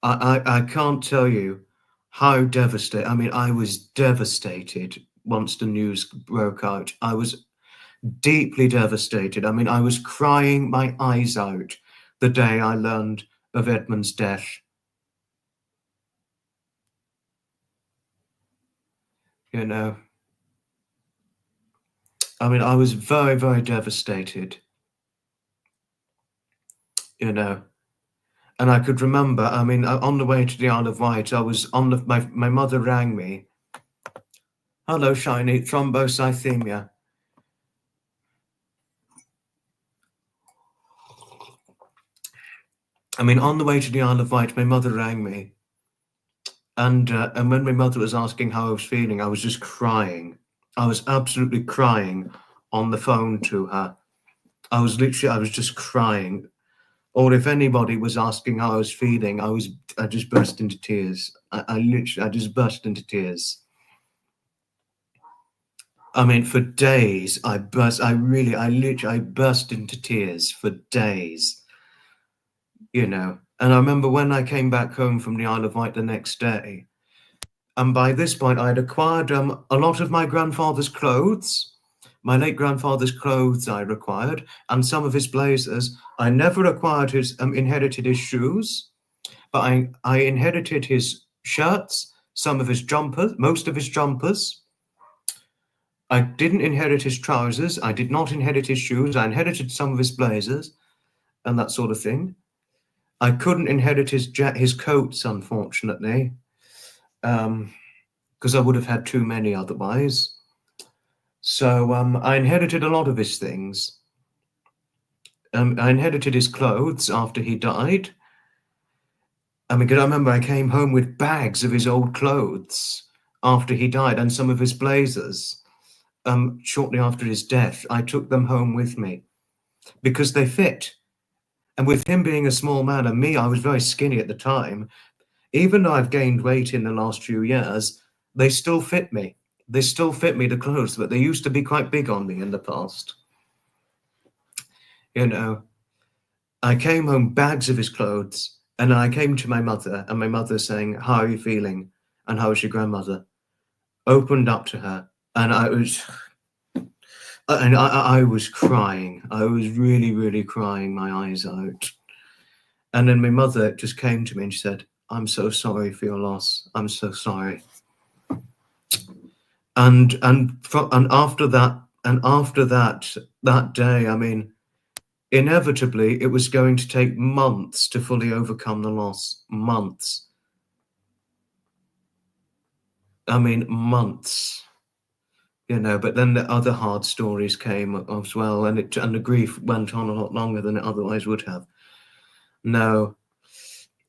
Speaker 1: I can't tell you how devastated. I mean, I was devastated once the news broke out. I was deeply devastated. I mean, I was crying my eyes out the day I learned of Edmund's death. You know, I mean, I was very, very devastated. You know, and I could remember. I mean, on the way to the Isle of Wight, I was on the. My mother rang me. Hello, Shiny, thrombocythemia. I mean, on the way to the Isle of Wight, my mother rang me. And when my mother was asking how I was feeling, I was just crying. I was absolutely crying on the phone to her. I was just crying. Or if anybody was asking how I was feeling, I just burst into tears. I just burst into tears. I mean, for days, I burst into tears for days, you know. And I remember when I came back home from the Isle of Wight the next day, and by this point, I had acquired a lot of my grandfather's clothes. My late grandfather's clothes I acquired, and some of his blazers. I never acquired inherited his shoes, but I inherited his shirts, some of his jumpers, most of his jumpers. I didn't inherit his trousers. I did not inherit his shoes. I inherited some of his blazers and that sort of thing. I couldn't inherit his coats, unfortunately, because I would have had too many otherwise. So I inherited a lot of his things. I inherited his clothes after he died. I mean, 'cause I remember I came home with bags of his old clothes after he died and some of his blazers. Shortly after his death, I took them home with me because they fit. And with him being a small man and me, I was very skinny at the time. Even though I've gained weight in the last few years, they still fit me. They still fit me, the clothes, but they used to be quite big on me in the past. You know, I came home bags of his clothes, and I came to my mother, and my mother saying, "How are you feeling? And how is your grandmother?" Opened up to her, and I was crying. I was really, really crying my eyes out. And then my mother just came to me and she said, "I'm so sorry for your loss. I'm so sorry." And after that day, I mean, inevitably, it was going to take months to fully overcome the loss. Months. I mean, months. You know, but then the other hard stories came as well, and the grief went on a lot longer than it otherwise would have. No,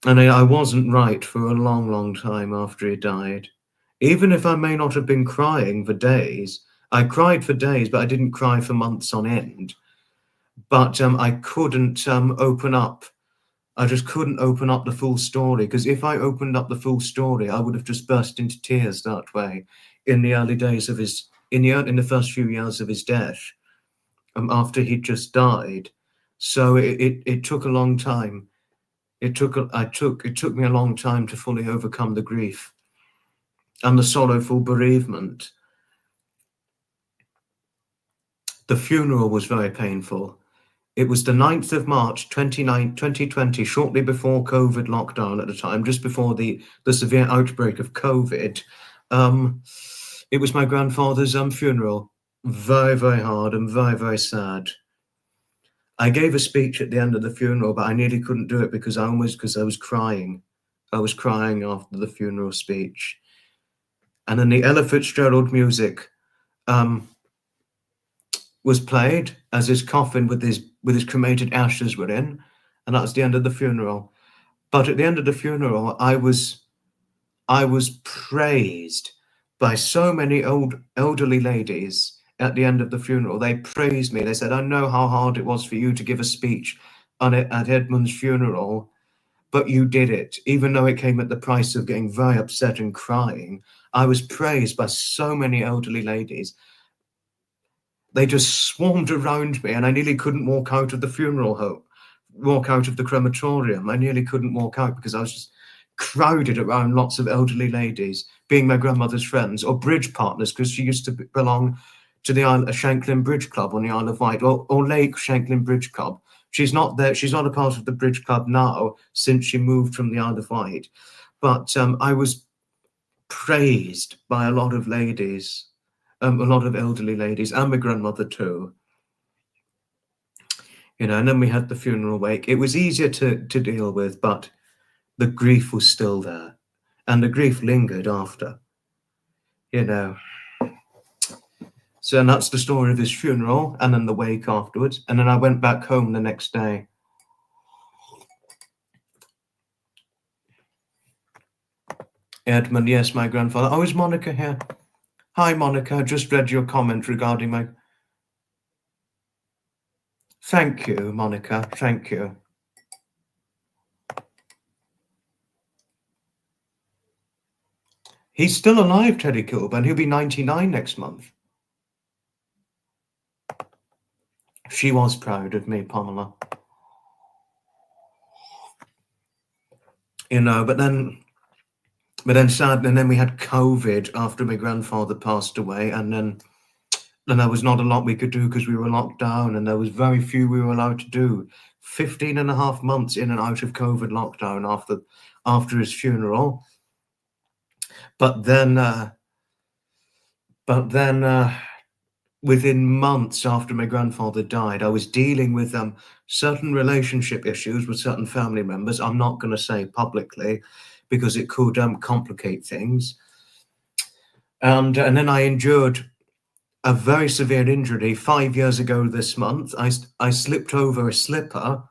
Speaker 1: and I wasn't right for a long, long time after he died. Even if I may not have been crying for days, I cried for days, but I didn't cry for months on end. But I couldn't open up. I just couldn't open up the full story, because if I opened up the full story, I would have just burst into tears that way in the early days of in the first few years of his death, after he'd just died. So it took a long time. It took me a long time to fully overcome the grief and the sorrowful bereavement. The funeral was very painful. It was the 9th of March, 2020, shortly before COVID lockdown at the time, just before the severe outbreak of COVID. It was my grandfather's funeral. Very, very hard and very, very sad. I gave a speech at the end of the funeral, but I nearly couldn't do it because I was crying. I was crying after the funeral speech. And then the Ella Fitzgerald music was played as his coffin with his cremated ashes were in, and that was the end of the funeral. But at the end of the funeral, I was praised by so many elderly ladies. At the end of the funeral, they praised me. They said, "I know how hard it was for you to give a speech at Edmund's funeral, but you did it, even though it came at the price of getting very upset and crying." I was praised by so many elderly ladies. They just swarmed around me, and I nearly couldn't walk out of the funeral home, walk out of the crematorium. I nearly couldn't walk out because I was just crowded around lots of elderly ladies, being my grandmother's friends or bridge partners, because she used to belong to the Shanklin Bridge Club on the Isle of Wight, or Lake Shanklin Bridge Club. She's not there. She's not a part of the Bridge Club now since she moved from the Isle of Wight. But I was praised by a lot of ladies, a lot of elderly ladies, and my grandmother too. And then we had the funeral wake. It was easier to deal with, but the grief was still there, and the grief lingered after. So, and that's the story of his funeral, and then the wake afterwards. And then I went back home the next day. Edmund, yes, my grandfather. Oh, is Monica here? Hi, Monica. Just read your comment regarding my... Thank you, Monica. Thank you. He's still alive, Teddy Kilburn. He'll be 99 next month. She was proud of me, Pamela. But then sad, and then we had COVID after my grandfather passed away, and then there was not a lot we could do because we were locked down, and there was very few we were allowed to do. 15 and a half months in and out of COVID lockdown after his funeral. But then within months after my grandfather died, I was dealing with certain relationship issues with certain family members. I'm not going to say publicly because it could complicate things. And then I endured a very severe injury 5 years ago this month. I slipped over a slipper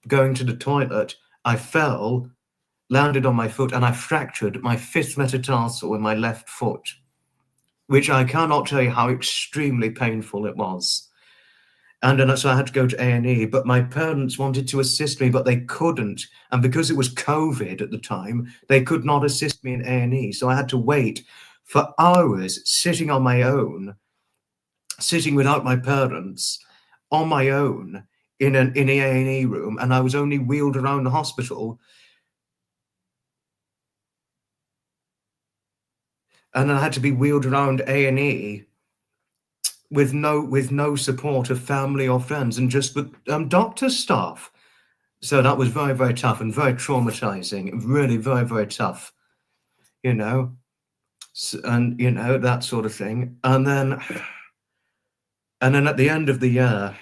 Speaker 1: going to the toilet. I fell, landed on my foot, and I fractured my 5th metatarsal in my left foot, which I cannot tell you how extremely painful it was. And then so I had to go to A&E, but my parents wanted to assist me, but they couldn't. And because it was COVID at the time, they could not assist me in A&E. So I had to wait for hours sitting on my own, sitting without my parents, on my own in an A&E room. And I was only wheeled around the hospital. And I had to be wheeled around A&E with no support of family or friends, and just with doctor staff. So that was very, very tough and very traumatizing. Really very, very tough, and that sort of thing. And then at the end of the year,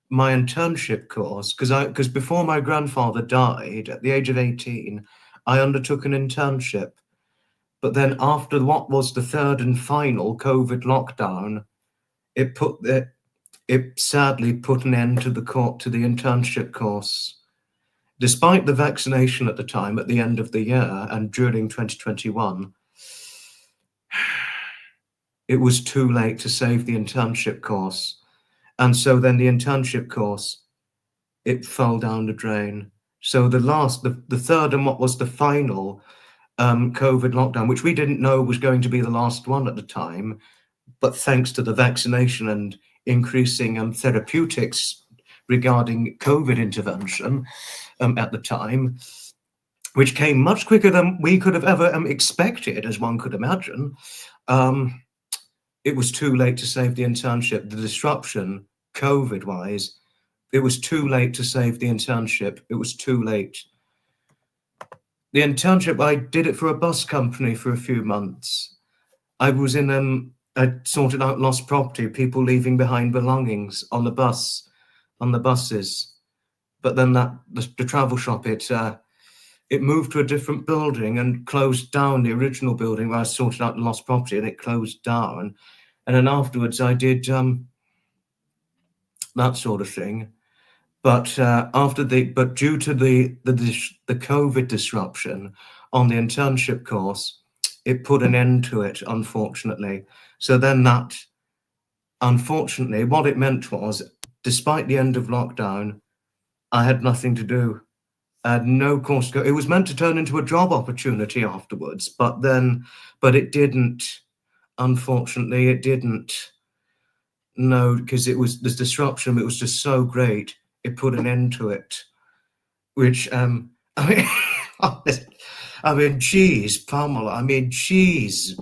Speaker 1: my internship course, because before my grandfather died at the age of 18, I undertook an internship. But then after what was the third and final COVID lockdown, it sadly put an end to the internship course. Despite the vaccination at the time, at the end of the year and during 2021, it was too late to save the internship course. And so then the internship course, it fell down the drain. So the third and what was the final COVID lockdown, which we didn't know was going to be the last one at the time, but thanks to the vaccination and increasing therapeutics regarding COVID intervention at the time, which came much quicker than we could have ever expected, as one could imagine, it was too late to save the internship. The disruption, COVID-wise, it was too late to save the internship. It was too late. The internship, I did it for a bus company for a few months. I was in I sorted out lost property, people leaving behind belongings on the buses. But then the travel shop, it moved to a different building and closed down the original building where I sorted out the lost property, and it closed down. And then afterwards I did that sort of thing. But due to the COVID disruption on the internship course, it put an end to it, unfortunately. So then unfortunately, what it meant was, despite the end of lockdown, I had nothing to do. I had no course to go. It was meant to turn into a job opportunity afterwards, but it didn't. Unfortunately, it didn't. No, because it was this disruption. It was just so great. It put an end to it. Which I mean, geez, Pamela. I mean, geez,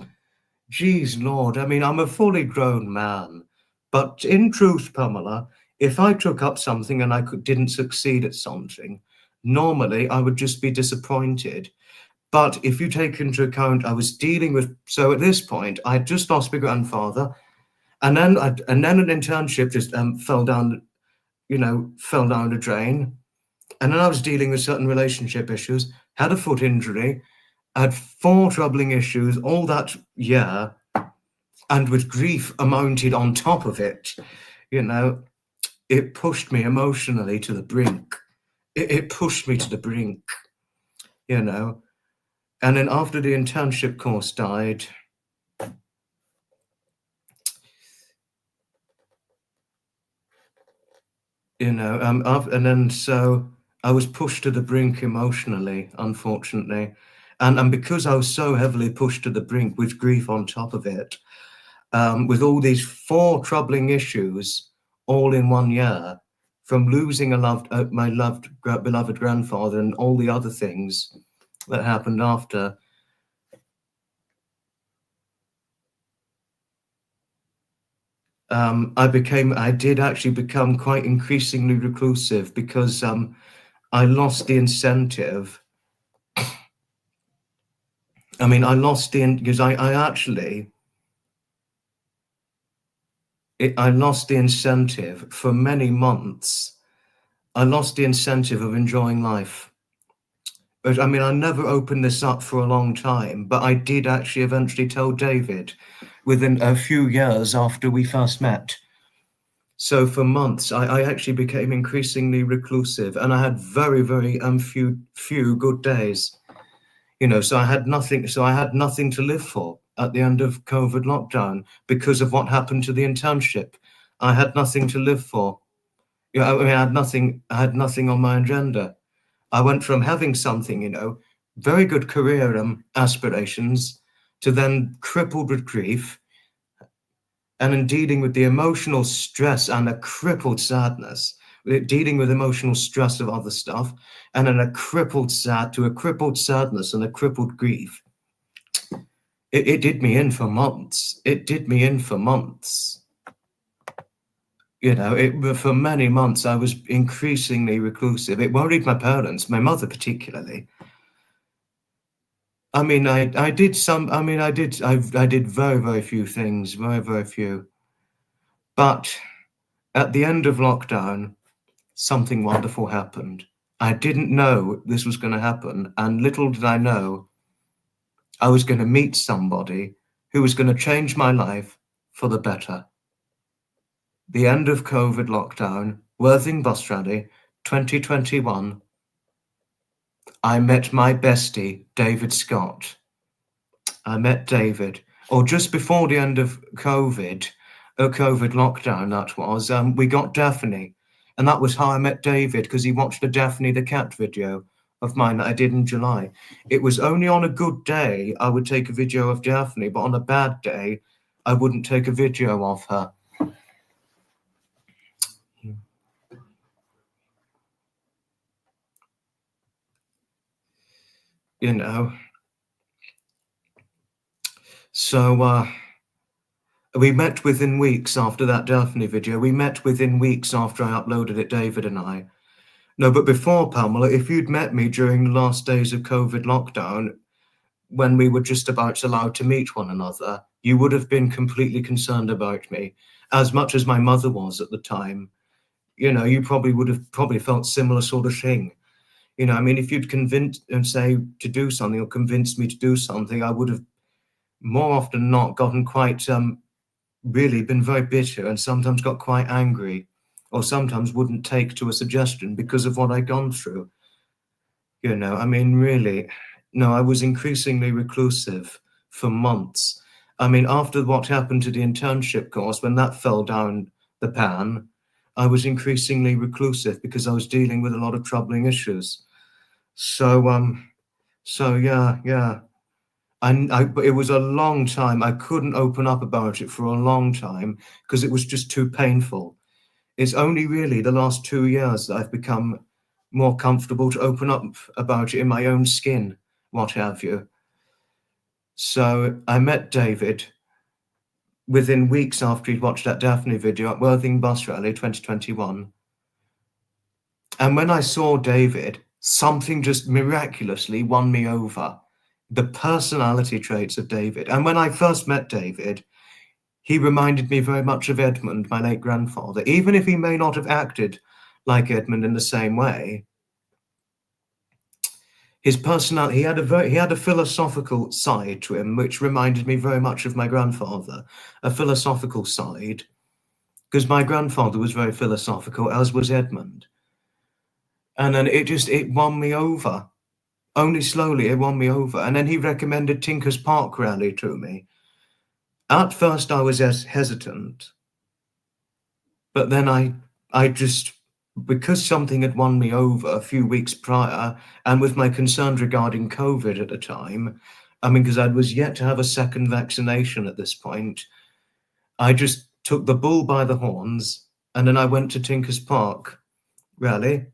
Speaker 1: Lord. I mean, I'm a fully grown man, but in truth, Pamela, if I took up something and didn't succeed at something, normally I would just be disappointed. But if you take into account, I was dealing with, so at this point, I had just lost my grandfather, and then an internship just fell down the drain. And then I was dealing with certain relationship issues, had a foot injury, had 4 troubling issues, all that year, and with grief mounted on top of it, it pushed me emotionally to the brink. It pushed me to the brink, And then after the internship course died, and then so I was pushed to the brink emotionally, unfortunately. And because I was so heavily pushed to the brink with grief on top of it, with all these 4 troubling issues all in 1 year, from losing my beloved grandfather and all the other things that happened after, I did actually become quite increasingly reclusive because I lost the incentive. I mean, I lost because I lost the incentive for many months. I lost the incentive of enjoying life. But I mean, I never opened this up for a long time, but I did actually eventually tell David within a few years after we first met. So for months, I actually became increasingly reclusive, and I had very, very few good days. So I had nothing. So I had nothing to live for at the end of COVID lockdown because of what happened to the internship. I had nothing to live for. I mean, I had nothing. I had nothing on my agenda. I went from having something, very good career aspirations, to then crippled with grief, and in dealing with the emotional stress and a crippled sadness, dealing with emotional stress of other stuff, and then a crippled sadness and a crippled grief. It did me in for months. It did me in for months. For many months, I was increasingly reclusive. It worried my parents, my mother particularly. I mean, I did very, very few things, very, very few. But at the end of lockdown, something wonderful happened. I didn't know this was going to happen, and little did I know I was going to meet somebody who was going to change my life for the better. The end of COVID lockdown, Worthing Bus Rally, 2021. I met my bestie, David Scott. I met David, or just before the end of COVID lockdown, that was, we got Daphne. And that was how I met David, because he watched the Daphne the cat video of mine that I did in July. It was only on a good day I would take a video of Daphne, but on a bad day, I wouldn't take a video of her. So we met within weeks after that Daphne video. We met within weeks after I uploaded it, David and I. No, but before, Pamela, if you'd met me during the last days of COVID lockdown, when we were just about allowed to meet one another, you would have been completely concerned about me, as much as my mother was at the time. You probably would have felt similar sort of thing. I mean, if you'd convince and say to do something or convinced me to do something, I would have more often than not gotten quite, really been very bitter and sometimes got quite angry or sometimes wouldn't take to a suggestion because of what I'd gone through. You know, I mean, really, no, I was increasingly reclusive for months. I mean, after what happened to the internship course, when that fell down the pan, I was increasingly reclusive because I was dealing with a lot of troubling issues. So yeah. But it was a long time. I couldn't open up about it for a long time because it was just too painful. It's only really the last 2 years that I've become more comfortable to open up about it in my own skin, what have you. So I met David within weeks after he'd watched that Daphne video at Worthing Bus Rally 2021. And when I saw David, something just miraculously won me over. The personality traits of David. And when I first met David, he reminded me very much of Edmund, my late grandfather, even if he may not have acted like Edmund in the same way. His personality, he had a philosophical side to him, which reminded me very much of my grandfather, a philosophical side, because my grandfather was very philosophical, as was Edmund. And then it won me over. Only slowly it won me over. And then he recommended Tinker's Park Rally to me. At first I was hesitant, but then I just, because something had won me over a few weeks prior, and with my concerns regarding COVID at the time, I mean, because I was yet to have a second vaccination at this point, I just took the bull by the horns, and then I went to Tinker's Park Rally,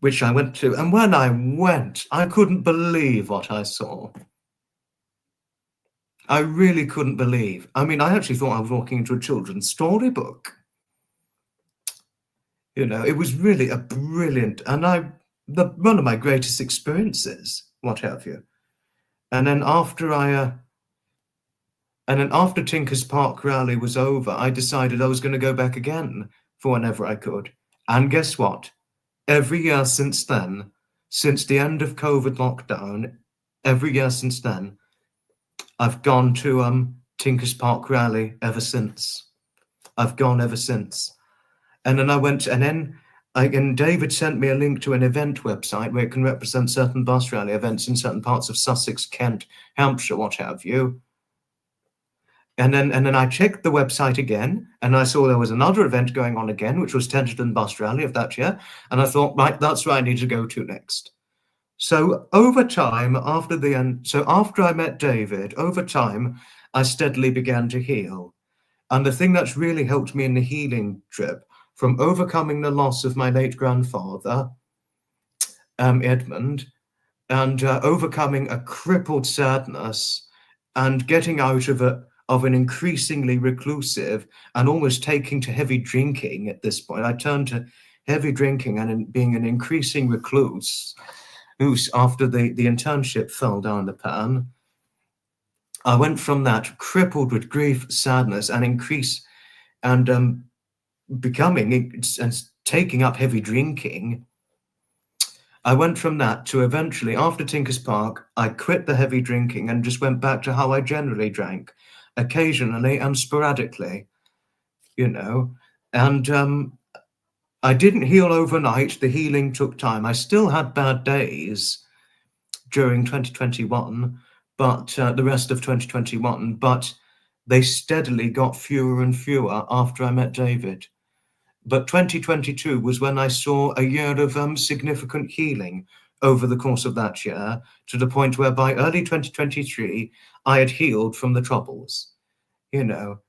Speaker 1: which I went to. And when I went, I couldn't believe what I saw. I really couldn't believe. I mean, I actually thought I was walking into a children's storybook. You know, it was really a brilliant, and one of my greatest experiences, what have you. And then after Tinker's Park Rally was over, I decided I was going to go back again for whenever I could. And guess what? Every year since then, since the end of COVID lockdown, every year since then, I've gone to Tinker's Park Rally ever since. I've gone ever since. And then I went, and David sent me a link to an event website where it can represent certain bus rally events in certain parts of Sussex, Kent, Hampshire, what have you. And then I checked the website again, and I saw there was another event going on again, which was Tenterden Bus Rally of that year. And I thought, right, that's where I need to go to next. So over time, after I met David, over time, I steadily began to heal. And the thing that's really helped me in the healing trip, from overcoming the loss of my late grandfather, Edmund, and overcoming a crippled sadness, and getting out of an increasingly reclusive and almost taking to heavy drinking at this point. I turned to heavy drinking and being an increasing recluse, who's after the internship fell down the pan. I went from that crippled with grief, sadness, and becoming and taking up heavy drinking. I went from that to eventually, after Tinker's Park, I quit the heavy drinking and just went back to how I generally drank, occasionally and sporadically, you know. And I didn't heal overnight. The healing took time. I still had bad days during 2021, but the rest of 2021, but they steadily got fewer and fewer after I met David. But 2022 was when I saw a year of significant healing over the course of that year, to the point where by early 2023, I had healed from the troubles, you know,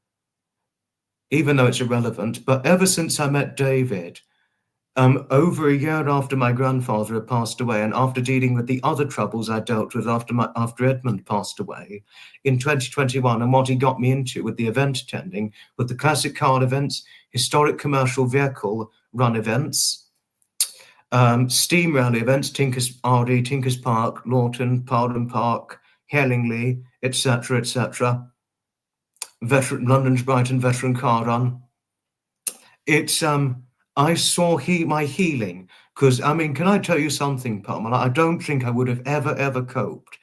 Speaker 1: even though it's irrelevant. But ever since I met David, over a year after my grandfather had passed away, and after dealing with the other troubles I dealt with after Edmund passed away in 2021, and what he got me into with the event attending, with the classic car events, historic commercial vehicle run events, steam rally events, Tinker's RD, Tinker's Park, Lawton, Powden Park, Hurriedly, etc. London's Brighton Veteran Car Run. It's I saw my healing, because, I mean, can I tell you something, Pamela? I don't think I would have ever coped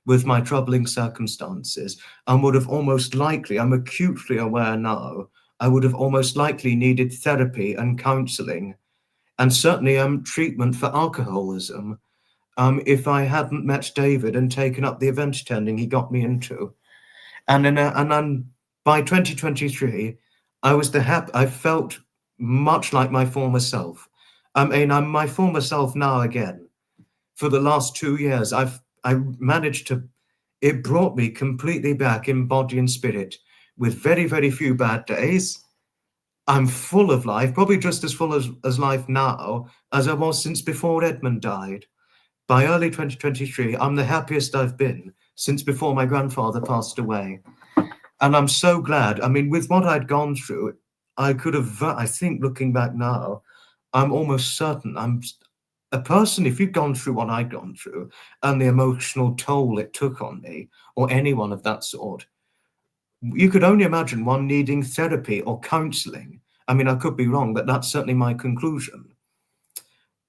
Speaker 1: with my troubling circumstances, and would have almost likely, I'm acutely aware now, I would have almost likely needed therapy and counseling, and certainly treatment for alcoholism, if I hadn't met David and taken up the event attending he got me into. And by 2023, I felt much like my former self. I mean, I'm my former self now again. For the last 2 years, I managed to. It brought me completely back in body and spirit, with very, very few bad days. I'm full of life, probably just as full as life now as I was since before Edmund died. By early 2023, I'm the happiest I've been since before my grandfather passed away. And I'm so glad. I mean, with what I'd gone through, I could have, I think looking back now, I'm almost certain I'm a person, if you've gone through what I'd gone through and the emotional toll it took on me, or anyone of that sort, you could only imagine one needing therapy or counseling. I mean, I could be wrong, but that's certainly my conclusion.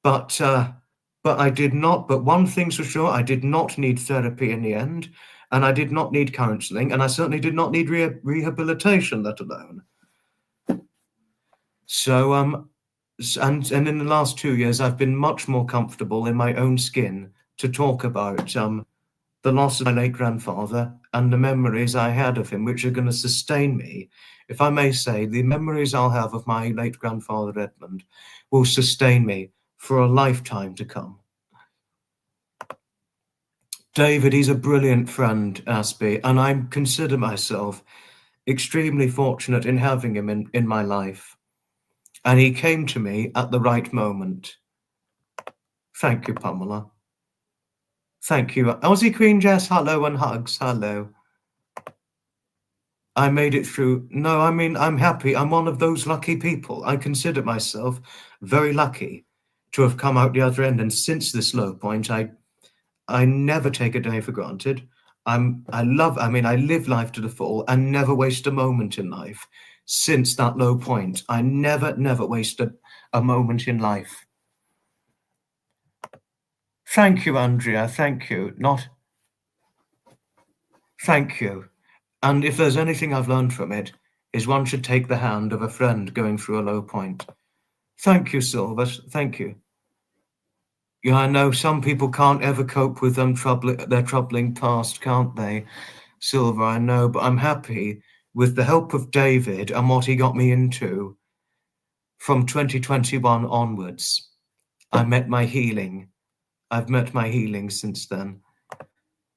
Speaker 1: But I did not, but one thing's for sure, I did not need therapy in the end, and I did not need counseling, and I certainly did not need rehabilitation, let alone. So, and in the last 2 years, I've been much more comfortable in my own skin to talk about the loss of my late grandfather and the memories I had of him, which are going to sustain me. If I may say, the memories I'll have of my late grandfather, Edmund, will sustain me for a lifetime to come. David, he's a brilliant friend, Aspie, and I consider myself extremely fortunate in having him in my life. And he came to me at the right moment. Thank you, Pamela. Thank you. Aussie Queen Jess, hello, and hugs, hello. I made it through. No, I mean, I'm happy. I'm one of those lucky people. I consider myself very lucky to have come out the other end. And since this low point, I never take a day for granted. I live life to the full and never waste a moment in life. Since that low point, I never wasted a moment in life. Thank you, Andrea. Thank you. Thank you. And if there's anything I've learned from it, is one should take the hand of a friend going through a low point. Thank you, Silver. Thank you. Yeah, I know some people can't ever cope with their troubling past, can't they? Silver, I know, but I'm happy with the help of David and what he got me into from 2021 onwards. I've met my healing since then.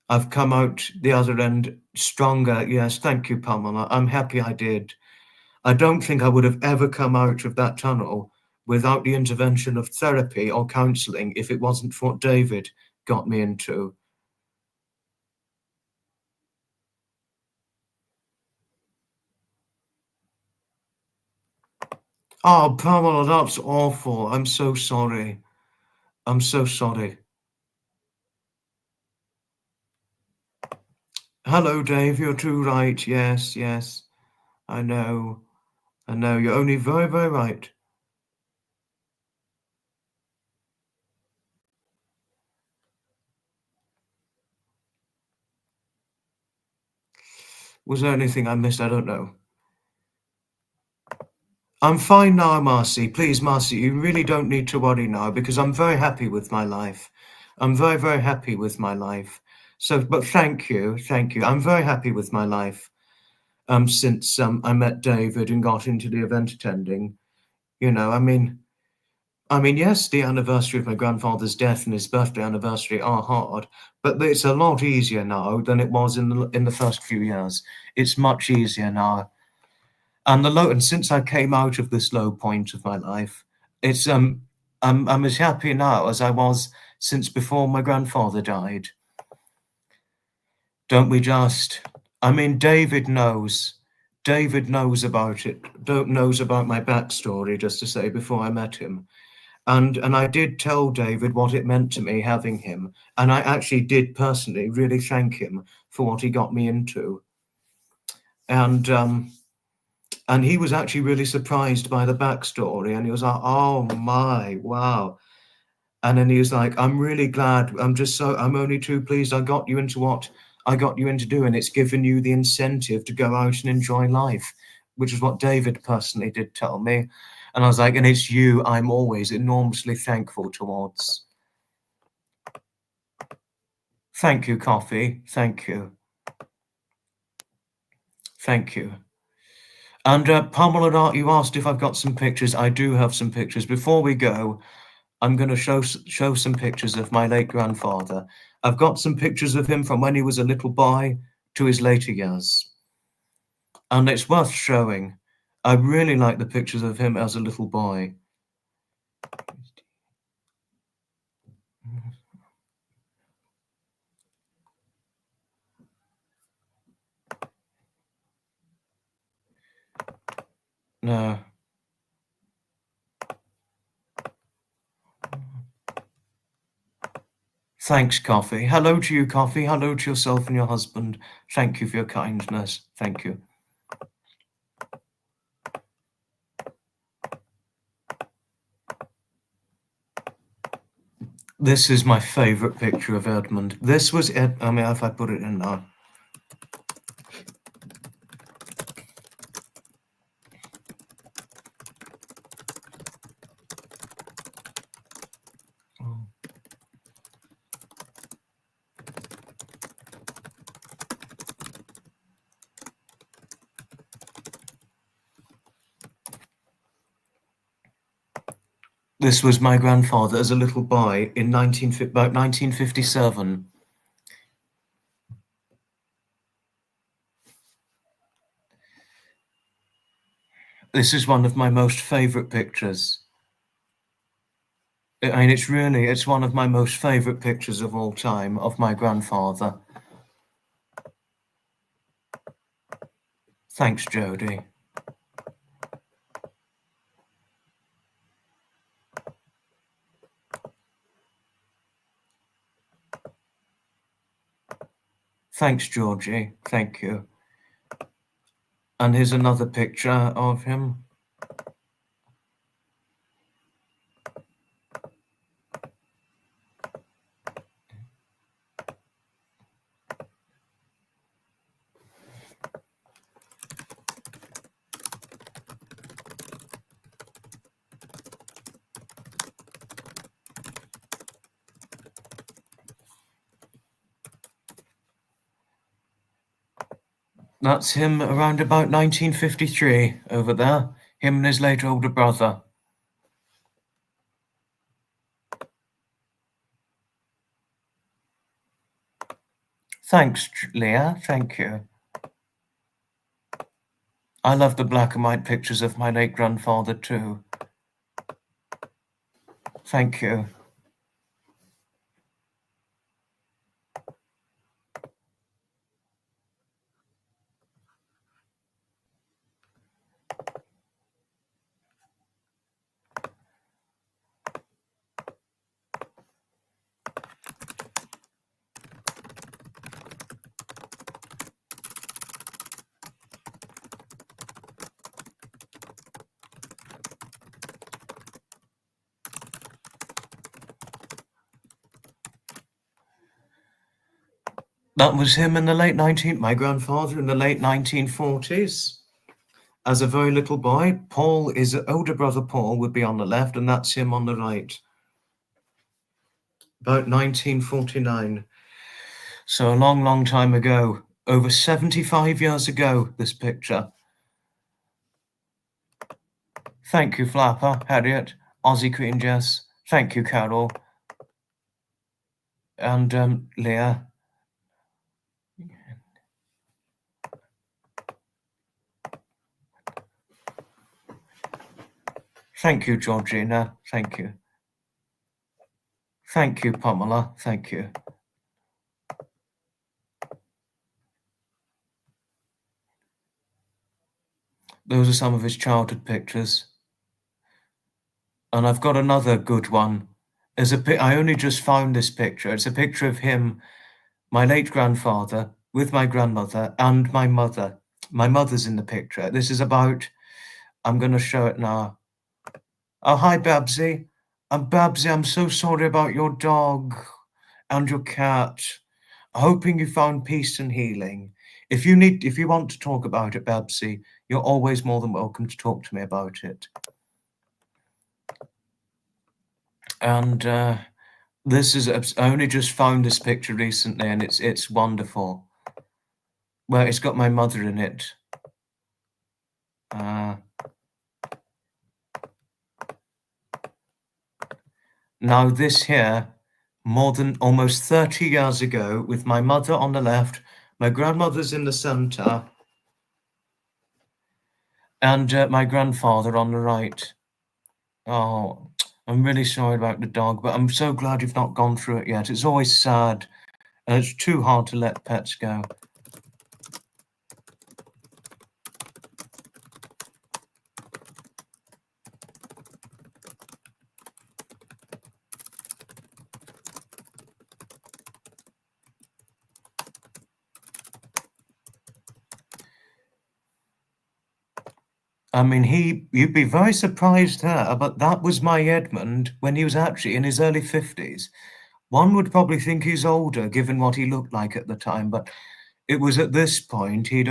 Speaker 1: I've come out the other end stronger. Yes, thank you, Pamela. I'm happy I did. I don't think I would have ever come out of that tunnel without the intervention of therapy or counseling if it wasn't for what David got me into. Oh, Pamela, that's awful. I'm so sorry. I'm so sorry. Hello, Dave. You're too right. Yes. I know. You're only very, very right. Was there anything I missed? I don't know. I'm fine now, Marcy. Please, Marcy, you really don't need to worry now because I'm very happy with my life. I'm very, very happy with my life. So, but thank you. I'm very happy with my life. Since I met David and got into the event attending, I mean, yes, the anniversary of my grandfather's death and his birthday anniversary are hard, but it's a lot easier now than it was in the first few years. It's much easier now. And since I came out of this low point of my life, it's I'm as happy now as I was since before my grandfather died. Don't we just? I mean, David knows about it. Knows about my backstory, just to say, before I met him. And I did tell David what it meant to me having him. And I actually did personally really thank him for what he got me into. And he was actually really surprised by the backstory. And he was like, oh my, wow. And then he was like, I'm really glad. I'm only too pleased I got you into what I got you into doing. It's given you the incentive to go out and enjoy life, which is what David personally did tell me. And I was like, and it's you I'm always enormously thankful towards. Thank you, Coffee. Thank you. Thank you. And Pamela, you asked if I've got some pictures. I do have some pictures. Before we go, I'm going to show some pictures of my late grandfather. I've got some pictures of him from when he was a little boy to his later years. And it's worth showing. I really like the pictures of him as a little boy. No. Thanks, Coffee. Hello to you, Coffee. Hello to yourself and your husband. Thank you for your kindness. Thank you. This is my favorite picture of Edmund. This was it. I mean, if I put it in now. This was my grandfather as a little boy in about 1957. This is one of my most favorite pictures. I mean, it's one of my most favorite pictures of all time of my grandfather. Thanks, Jody. Thanks, Georgie. Thank you. And here's another picture of him. That's him around about 1953 over there. Him and his late older brother. Thanks, Leah. Thank you. I love the black and white pictures of my late grandfather too. Thank you. That was him in the my grandfather in the late 1940s. As a very little boy, Paul, his older brother Paul, would be on the left, and that's him on the right. About 1949. So a long, long time ago, over 75 years ago, this picture. Thank you, Flapper, Harriet, Aussie Queen Jess. Thank you, Carol. And Leah. Thank you, Georgina. Thank you. Thank you, Pamela. Thank you. Those are some of his childhood pictures. And I've got another good one. I only just found this picture. It's a picture of him, my late grandfather, with my grandmother and my mother. My mother's in the picture. This is about, I'm going to show it now. Oh, hi, Babsy. Babsy, I'm so sorry about your dog and your cat. hoping you found peace and healing. If you want to talk about it, Babsy, you're always more than welcome to talk to me about it. And this is, I only just found this picture recently, and it's wonderful. Well, it's got my mother in it. Now this here, more than almost 30 years ago, with my mother on the left, my grandmother's in the center, and my grandfather on the right. Oh, I'm really sorry about the dog, but I'm so glad you've not gone through it yet. It's always sad, and it's too hard to let pets go. I mean, you'd be very surprised there, but that was my Edmund when he was actually in his early 50s. One would probably think he's older, given what he looked like at the time, but it was at this point it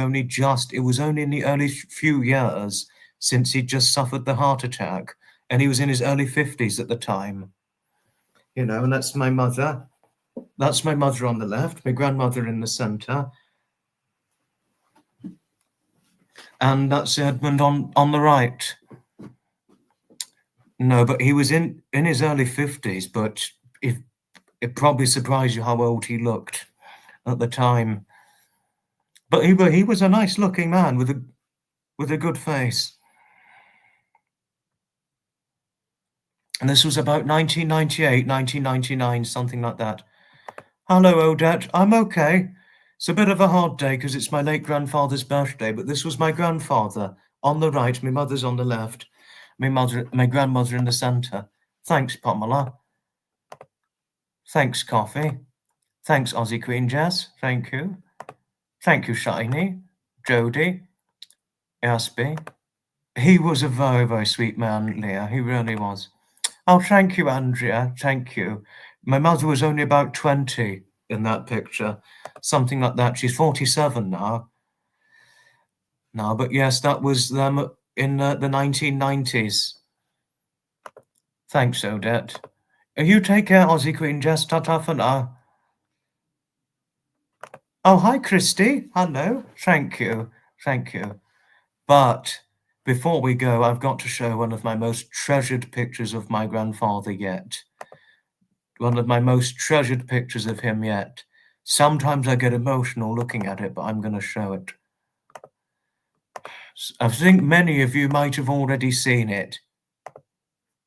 Speaker 1: was only in the early few years since he'd just suffered the heart attack, and he was in his early 50s at the time. And that's my mother. That's my mother on the left, my grandmother in the center. And that's Edmund on the right. No, but he was in his early 50s, but it probably surprised you how old he looked at the time. But he was a nice looking man with a good face. And this was about 1998, 1999, something like that. Hello, Odette. I'm okay. It's a bit of a hard day because it's my late grandfather's birthday, but this was my grandfather on the right, my mother's on the left, my grandmother in the center. Thanks, Pamela. Thanks, Coffee. Thanks, Aussie Queen Jess. Thank you. Thank you, Shiny. Jody. Asby. He was a very, very sweet man, Leah. He really was. Oh, thank you, Andrea. Thank you. My mother was only about 20 in that picture. Something like that. She's 47 now. No, but yes, that was them in the 1990s. Thanks, Odette. You take care, Aussie Queen Jess. Ta-ta for now. Oh, hi, Christy. Hello. Thank you. Thank you. But before we go, I've got to show one of my most treasured pictures of my grandfather yet. One of my most treasured pictures of him yet. Sometimes I get emotional looking at it, but I'm going to show it. I think many of you might have already seen it.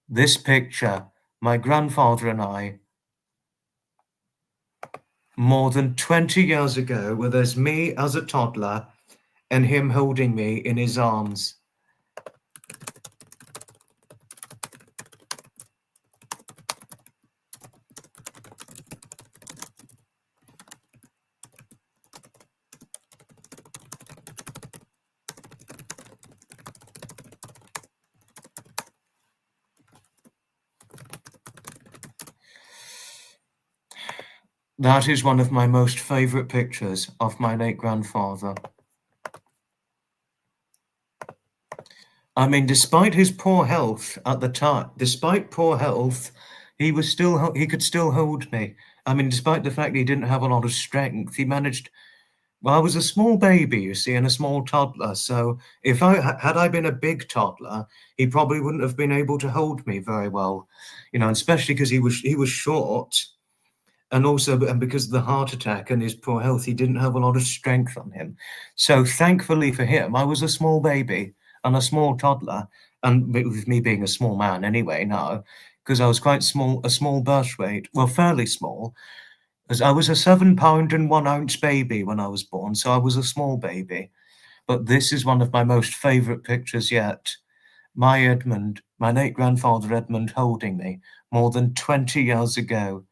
Speaker 1: This picture, my grandfather and I, more than 20 years ago, where there's me as a toddler and him holding me in his arms. That is one of my most favorite pictures of my late grandfather. I mean, despite his poor health at the time, he could still hold me. I mean, despite the fact he didn't have a lot of strength, he managed. Well, I was a small baby, you see, and a small toddler. So if had I been a big toddler, he probably wouldn't have been able to hold me very well, especially because he was short. And also, because of the heart attack and his poor health, he didn't have a lot of strength on him. So thankfully for him, I was a small baby and a small toddler, and with me being a small man anyway now, because I was quite small, a small birth weight, well, fairly small, as I was a 7 pound and 1 ounce baby when I was born, so I was a small baby. But this is one of my most favourite pictures yet. My Edmund, my late grandfather Edmund holding me more than 20 years ago.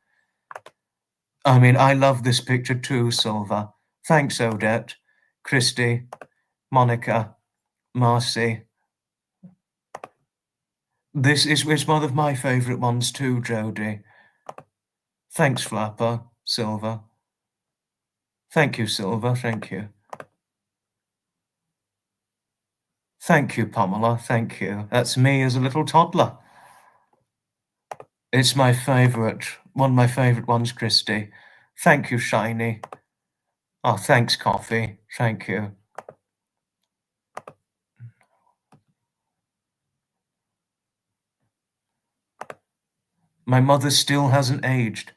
Speaker 1: I mean, I love this picture too, Silva. Thanks, Odette, Christy, Monica, Marcy. This is one of my favourite ones too, Jody. Thanks, Flapper, Silva. Thank you, Silver. Thank you. Thank you, Pamela. Thank you. That's me as a little toddler. It's my favourite. One of my favourite ones, Christy. Thank you, Shiny. Oh, thanks, Coffee. Thank you. My mother still hasn't aged.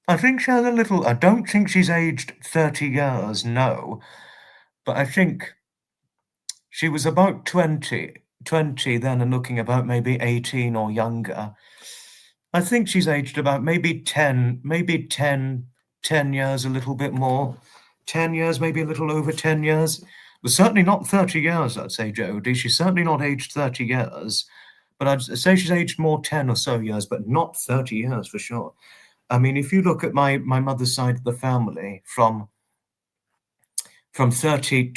Speaker 1: I think she has a little. I don't think she's aged 30 years, no. But I think she was about 20 then and looking about maybe 18 or younger. I think she's aged about maybe 10 years, a little bit more. 10 years, maybe a little over 10 years. But certainly not 30 years, I'd say, Jodie. She's certainly not aged 30 years. But I'd say she's aged more 10 or so years, but not 30 years for sure. I mean, if you look at my mother's side of the family from 30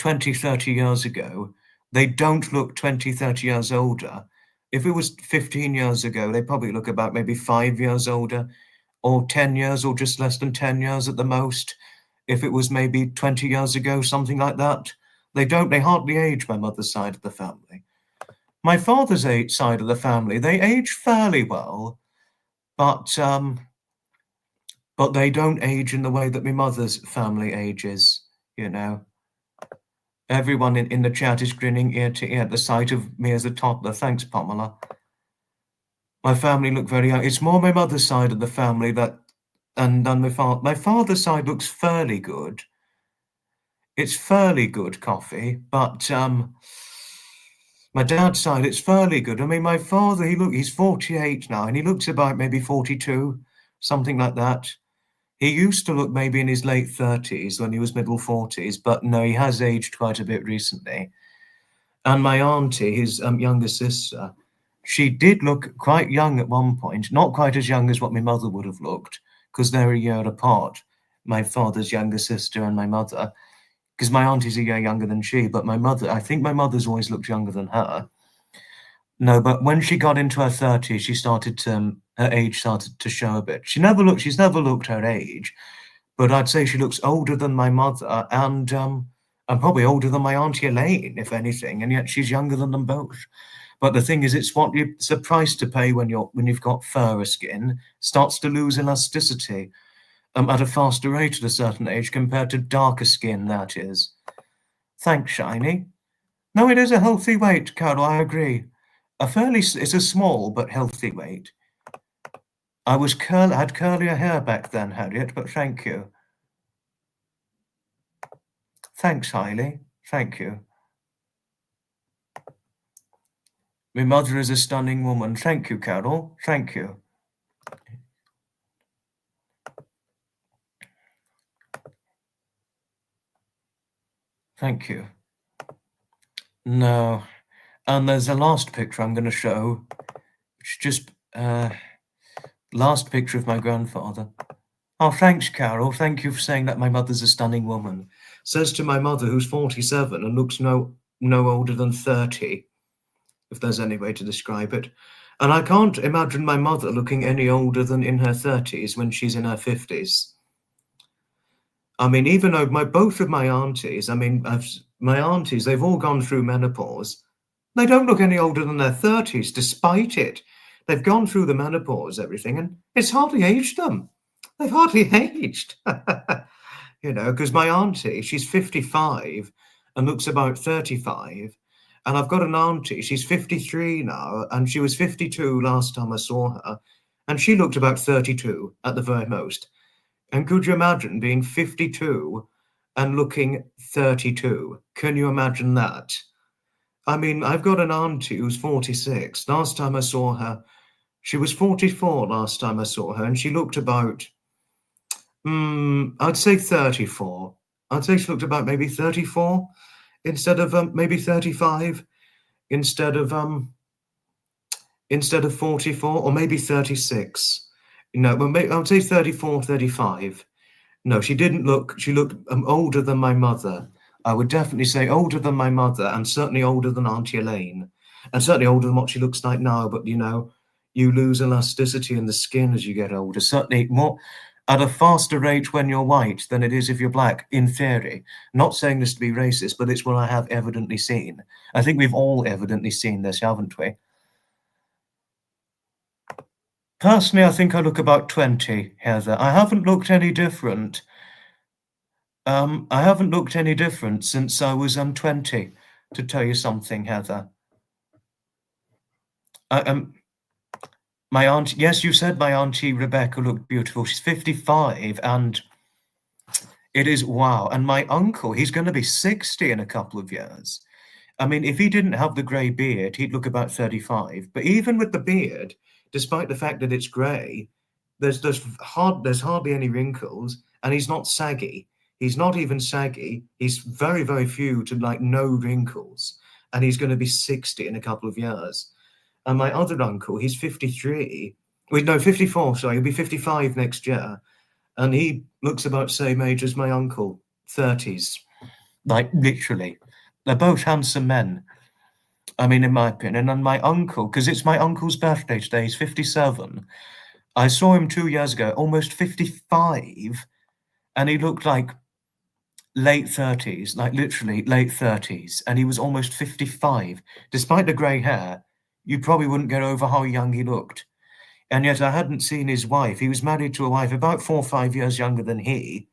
Speaker 1: years ago, they don't look 20, 30 years older. If it was 15 years ago, they probably look about maybe 5 years older, or 10 years, or just less than 10 years at the most. If it was maybe 20 years ago, something like that. They hardly age, my mother's side of the family. My father's side of the family, they age fairly well, but they don't age in the way that my mother's family ages, you know. Everyone in the chat is grinning ear to ear at the sight of me as a toddler. Thanks, Pamela. My family look very young. It's more my mother's side of the family than my father. My father's side looks fairly good. It's fairly good, Coffee, but my dad's side, it's fairly good. I mean, my father, he's 48 now, and he looks about maybe 42, something like that. He used to look maybe in his late 30s when he was middle 40s, but no, he has aged quite a bit recently. And my auntie, his younger sister, she did look quite young at one point, not quite as young as what my mother would have looked, because they're a year apart, my father's younger sister and my mother, because my auntie's a year younger than she, but my mother, I think my mother's always looked younger than her. No, but when she got into her 30s, she started to, her age started to show a bit. She's never looked her age, but I'd say she looks older than my mother and probably older than my Auntie Elaine, if anything, and yet she's younger than them both. But the thing is, it's a price to pay when you've got fairer skin, starts to lose elasticity at a faster rate at a certain age compared to darker skin, that is. Thanks, Shiny. No, it is a healthy weight, Carol, I agree. It's a small but healthy weight. I had curlier hair back then, Harriet, but thank you. Thanks, Hailey. Thank you. My mother is a stunning woman. Thank you, Carol. Thank you. Thank you. No. And there's a last picture I'm going to show. It's just last picture of my grandfather. Oh, thanks, Carol. Thank you for saying that my mother's a stunning woman. Says to my mother, who's 47 and looks no older than 30, if there's any way to describe it. And I can't imagine my mother looking any older than in her 30s when she's in her 50s. I mean, even though both of my aunties, they've all gone through menopause. They don't look any older than their 30s, despite it. They've gone through the menopause, everything, and it's hardly aged them. They've hardly aged. Because my auntie, she's 55 and looks about 35. And I've got an auntie, she's 53 now, and she was 52 last time I saw her. And she looked about 32 at the very most. And could you imagine being 52 and looking 32? Can you imagine that? I mean, I've got an auntie who's 46. Last time I saw her, she was 44 last time I saw her, and she looked about, I'd say 34. I'd say she looked about maybe 34 instead of maybe 35, instead of 44, or maybe 36. No, I would say 34, 35. No, she didn't look, she looked older than my mother. I would definitely say older than my mother, and certainly older than Auntie Elaine, and certainly older than what she looks like now. But, you lose elasticity in the skin as you get older. Certainly more. at a faster rate when you're white than it is if you're black, in theory. Not saying this to be racist, but it's what I have evidently seen. I think we've all evidently seen this, haven't we? Personally, I think I look about 20, Heather. I haven't looked any different. I haven't looked any different since I was 20, to tell you something, Heather. My aunt, yes, you said my auntie Rebecca looked beautiful. She's 55, and it is wow. And my uncle, he's going to be 60 in a couple of years. I mean, if he didn't have the grey beard, he'd look about 35. But even with the beard, despite the fact that it's grey, there's hardly any wrinkles, and he's not saggy. He's not even saggy. He's very, very few to like no wrinkles, and he's going to be 60 in a couple of years. And my other uncle, he's 53. Wait, no, 54. Sorry, he'll be 55 next year, and he looks about the same age as my uncle, 30s, like literally. They're both handsome men. I mean, in my opinion. And my uncle, because it's my uncle's birthday today, he's 57. I saw him 2 years ago, almost 55, and he looked like late 30s, like literally late 30s, and he was almost 55. Despite the grey hair, you probably wouldn't get over how young he looked. And yet I hadn't seen his wife. He was married to a wife about 4 or 5 years younger than he.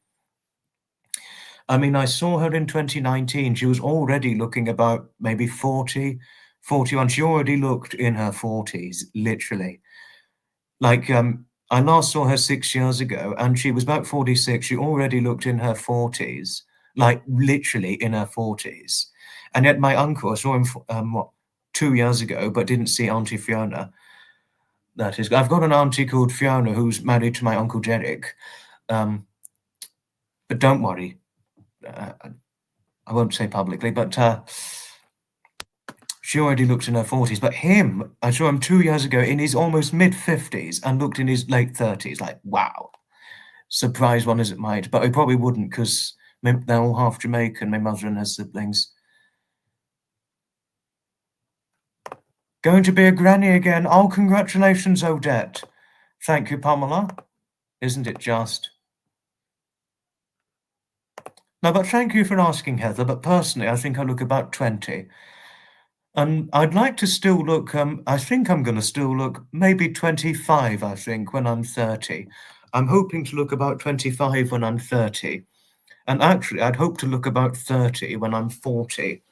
Speaker 1: I mean, I saw her in 2019. She was already looking about maybe 40, 41. She already looked in her 40s, literally. Like, I last saw her 6 years ago, and she was about 46. She already looked in her 40s, like literally in her 40s. And yet my uncle, I saw him, 2 years ago, but didn't see Auntie Fiona. That is, I've got an auntie called Fiona who's married to my Uncle Jerick. But don't worry. I won't say publicly, but she already looked in her 40s. But him, I saw him 2 years ago in his almost mid-50s and looked in his late 30s. Like, wow. Surprise one as it might. But I probably wouldn't, because they're all half Jamaican, my mother and her siblings. Going to be a granny again. Oh, congratulations, Odette. Thank you, Pamela. Isn't it just? No, but thank you for asking, Heather. But personally, I think I look about 20. And I'd like to still look, I think I'm going to still look maybe 25, I think, when I'm 30. I'm hoping to look about 25 when I'm 30. And actually, I'd hope to look about 30 when I'm 40.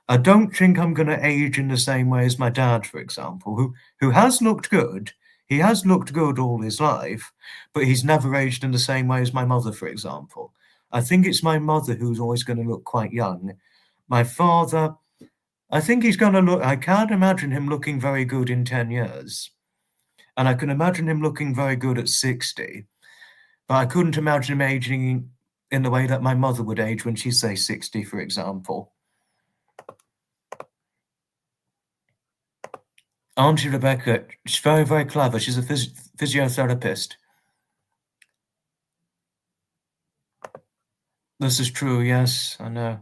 Speaker 1: I don't think I'm going to age in the same way as my dad, for example, who has looked good. He has looked good all his life, but he's never aged in the same way as my mother, for example. I think it's my mother who's always going to look quite young. My father, I think he's going to look, I can't imagine him looking very good in 10 years. And I can imagine him looking very good at 60. But I couldn't imagine him aging in the way that my mother would age when she's, say, 60, for example. Auntie Rebecca, she's very, very clever. She's a physiotherapist. This is true, yes, I know.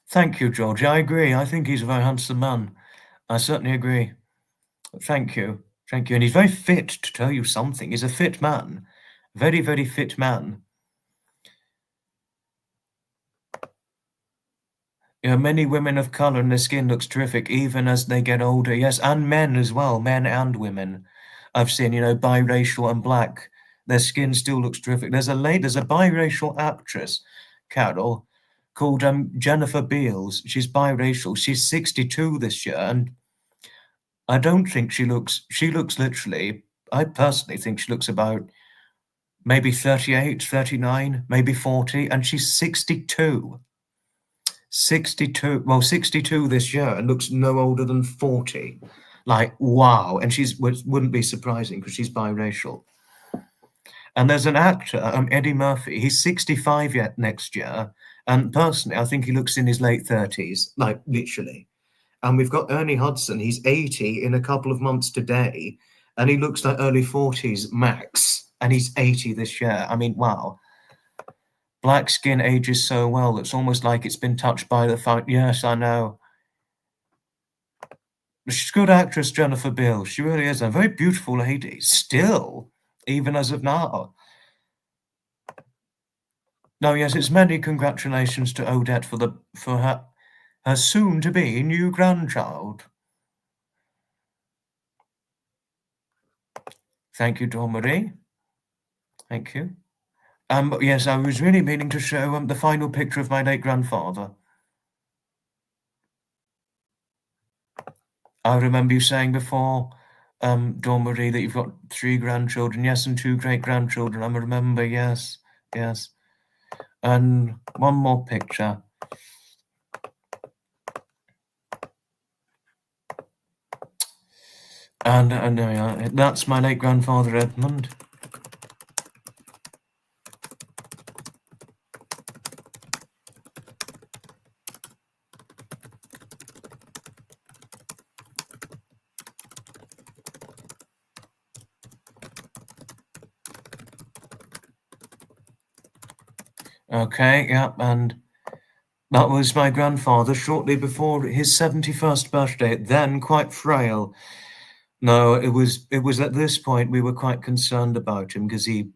Speaker 1: Thank you, George. I agree. I think he's a very handsome man. I certainly agree. Thank you. Thank you. And he's very fit, to tell you something. He's a fit man. Very, very fit man. You know, many women of colour and their skin looks terrific even as they get older. Yes, and men as well, men and women. I've seen, you know, biracial and black. Their skin still looks terrific. There's a biracial actress, Carol, called Jennifer Beals. She's biracial. She's 62 this year, and I don't think she looks literally, I personally think she looks about maybe 38, 39, maybe 40, and she's 62. 62, well, 62 this year, and looks no older than 40. Like, wow. And wouldn't be surprising because she's biracial. And there's an actor, Eddie Murphy. He's 65 yet next year. And personally, I think he looks in his late 30s, like literally. And we've got Ernie Hudson. He's 80 in a couple of months today. And he looks like early 40s max. And he's 80 this year. I mean, wow. Black skin ages so well. It's almost like it's been touched by the fact. Yes, I know. She's a good actress, Jennifer Beals. She really is a very beautiful lady, still, even as of now. No, yes, it's many congratulations to Odette for her soon-to-be new grandchild. Thank you, Dawn Marie. Thank you. Yes, I was really meaning to show the final picture of my late grandfather. I remember you saying before, Dawn Marie, that you've got 3 grandchildren. Yes, and 2 great-grandchildren. I remember, yes, yes. And one more picture. And that's my late grandfather, Edmund. Okay, yep, and that was my grandfather shortly before his 71st birthday, then quite frail. No, it was at this point we were quite concerned about him because he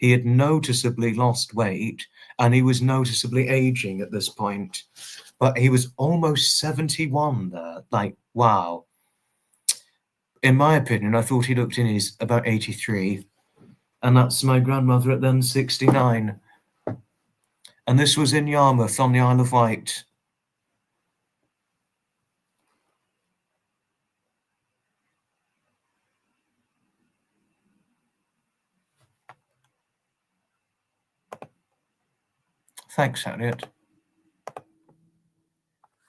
Speaker 1: had noticeably lost weight and he was noticeably aging at this point. But he was almost 71 there. Like, wow. In my opinion, I thought he looked in his about 83. And that's my grandmother at then 69. And this was in Yarmouth on the Isle of Wight. Thanks, Harriet.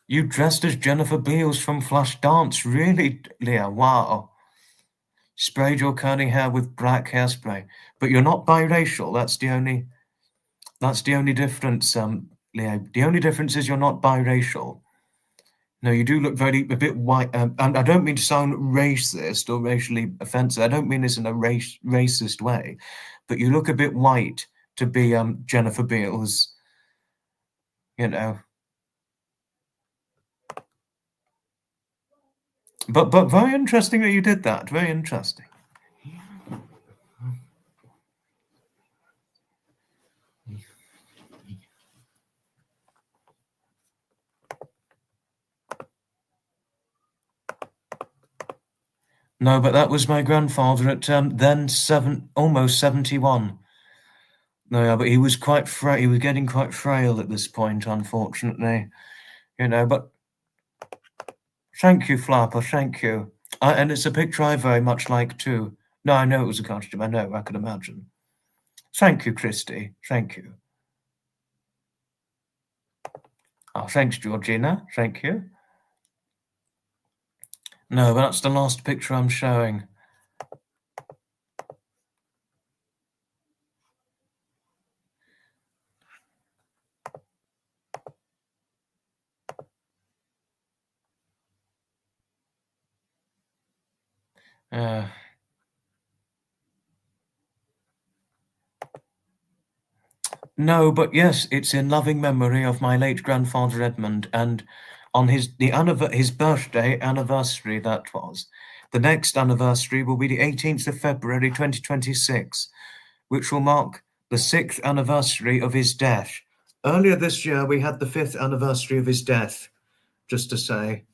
Speaker 1: You dressed as Jennifer Beals from Flashdance, really, Leah? Wow. Sprayed your curly hair with black hairspray, but you're not biracial. That's the only difference, Leo. The only difference is you're not biracial. No, you do look a bit white, and I don't mean to sound racist or racially offensive. I don't mean this in a racist way, but you look a bit white to be Jennifer Beals. You know. But very interesting that you did that. Very interesting. No, but that was my grandfather at then almost 71. No, yeah, but he was quite frail. He was getting quite frail at this point, unfortunately. You know, but thank you, Flapper. Thank you. And it's a picture I very much like too. No, I know it was a costume. I know. I could imagine. Thank you, Christy. Thank you. Oh, thanks, Georgina. Thank you. No, but that's the last picture I'm showing. No, but yes, it's in loving memory of my late grandfather Edmund, and on his birthday anniversary that was. The next anniversary will be the 18th of February 2026, which will mark the 6th anniversary of his death. Earlier this year, we had the 5th anniversary of his death, just to say.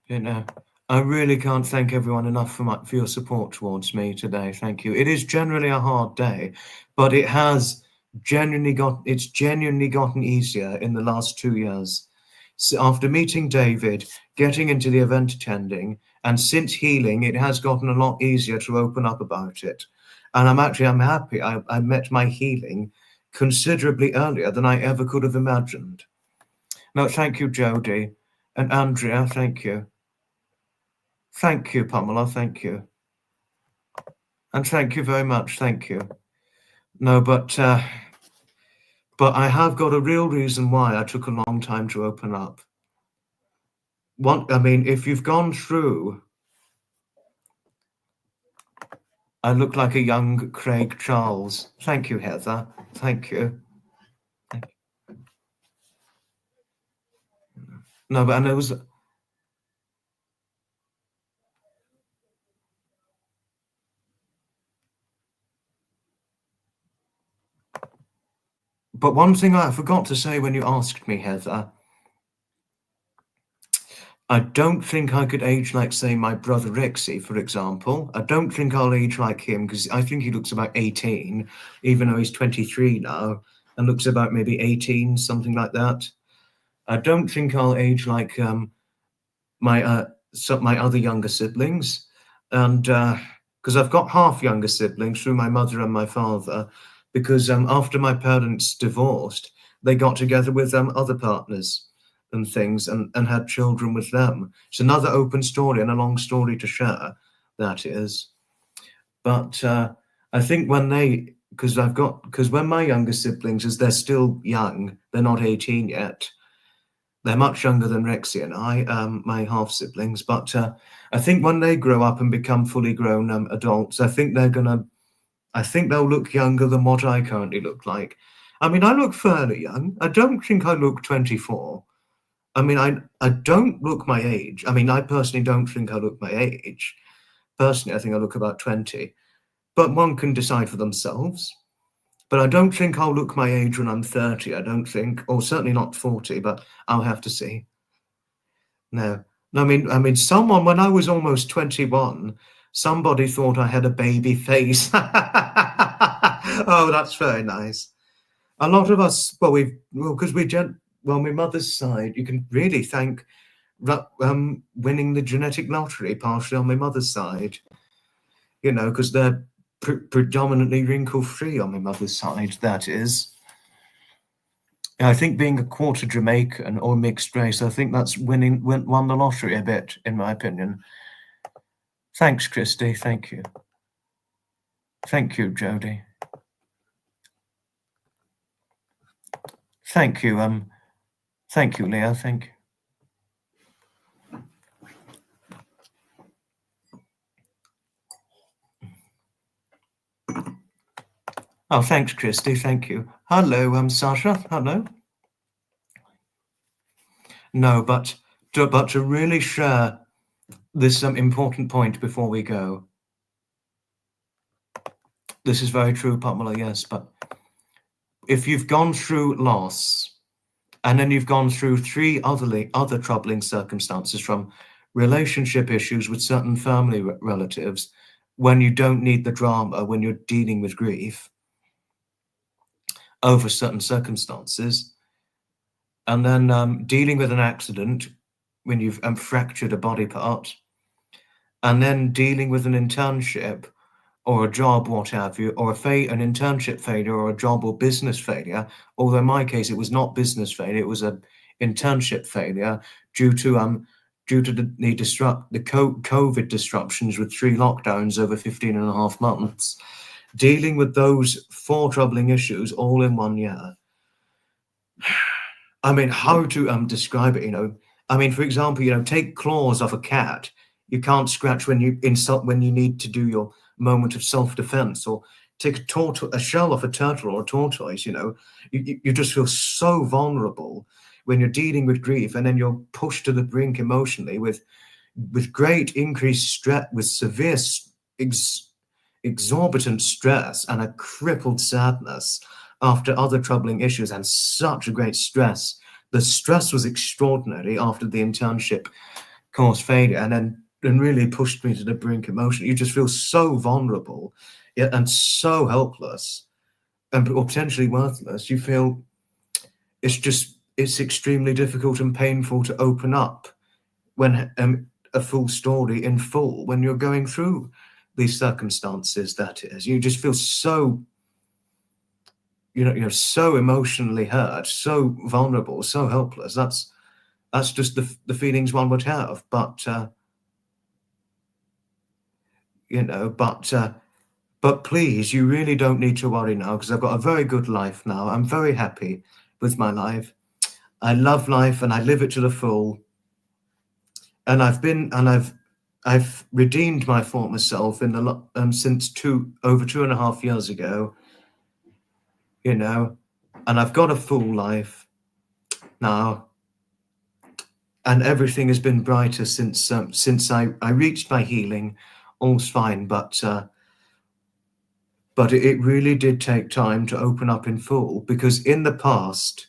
Speaker 1: You know, I really can't thank everyone enough for your support towards me today. Thank you. It is generally a hard day, but it's genuinely gotten easier in the last 2 years. So after meeting David, getting into the event attending, and since healing, it has gotten a lot easier to open up about it. And I'm happy I met my healing considerably earlier than I ever could have imagined. No, thank you, Jody. And Andrea, thank you. Thank you, Pamela. Thank you. And thank you very much. Thank you. No, but I have got a real reason why I took a long time to open up. I mean, if you've gone through, I look like a young Craig Charles. Thank you, Heather. Thank you. No, but and it was. But one thing I forgot to say when you asked me, Heather, I don't think I could age like, say, my brother Rexy, for example. I don't think I'll age like him because I think he looks about 18, even though he's 23 now, and looks about maybe 18, something like that. I don't think I'll age like my other younger siblings, and because I've got half younger siblings through my mother and my father, because after my parents divorced, they got together with other partners and things and had children with them. It's another open story and a long story to share, that is. But I think because when my younger siblings, as they're still young, they're not 18 yet, they're much younger than Rexy and I, my half siblings. But I think when they grow up and become fully grown adults, I think they'll look younger than what I currently look like. I mean, I look fairly young. I don't think I look 24. I mean, I don't look my age. I mean, I personally don't think I look my age. Personally, I think I look about 20. But one can decide for themselves. But I don't think I'll look my age when I'm 30, I don't think. Or certainly not 40, but I'll have to see. No. I mean, someone, when I was almost 21, somebody thought I had a baby face. Oh, that's very nice. A lot of us, because my mother's side, you can really thank winning the genetic lottery partially on my mother's side, because they're predominantly wrinkle-free on my mother's side, that is. I think being a quarter Jamaican or mixed race, I think that's won the lottery a bit, in my opinion. Thanks, Christy. Thank you. Thank you, Jody. Thank you. Thank you, Leah. Thank you. Oh, thanks, Christy. Thank you. Hello, Sasha. Hello. No, but to really share this important point before we go. This is very true, Pamela, yes, but if you've gone through loss, and then you've gone through three other troubling circumstances, from relationship issues with certain family relatives, when you don't need the drama, when you're dealing with grief over certain circumstances, and then dealing with an accident when you've fractured a body part, and then dealing with an internship or a job, what have you, or an internship failure or a job or business failure. Although in my case, it was not business failure, it was an internship failure due to the COVID disruptions with 3 lockdowns over 15 and a half months. Dealing with those 4 troubling issues all in 1 year. I mean, how to describe it, I mean, for example, take claws off a cat. You can't scratch when you need to do your moment of self-defense, or take a shell off a turtle or a tortoise. You just feel so vulnerable when you're dealing with grief, and then you're pushed to the brink emotionally with great increased stress, with severe exorbitant stress and a crippled sadness after other troubling issues, and such a great stress. The stress was extraordinary after the internship course failure, and then really pushed me to the brink emotionally. You just feel so vulnerable, and so helpless, and potentially worthless. You feel it's extremely difficult and painful to open up when a full story in full when you're going through these circumstances. That is, you just feel so so emotionally hurt, so vulnerable, so helpless. That's just the feelings one would have. But but please, you really don't need to worry now, because I've got a very good life now. I'm very happy with my life. I love life and I live it to the full. And I've redeemed my former self since over 2.5 years ago, and I've got a full life now, and everything has been brighter since I reached my healing. All's fine, but it really did take time to open up in full, because in the past,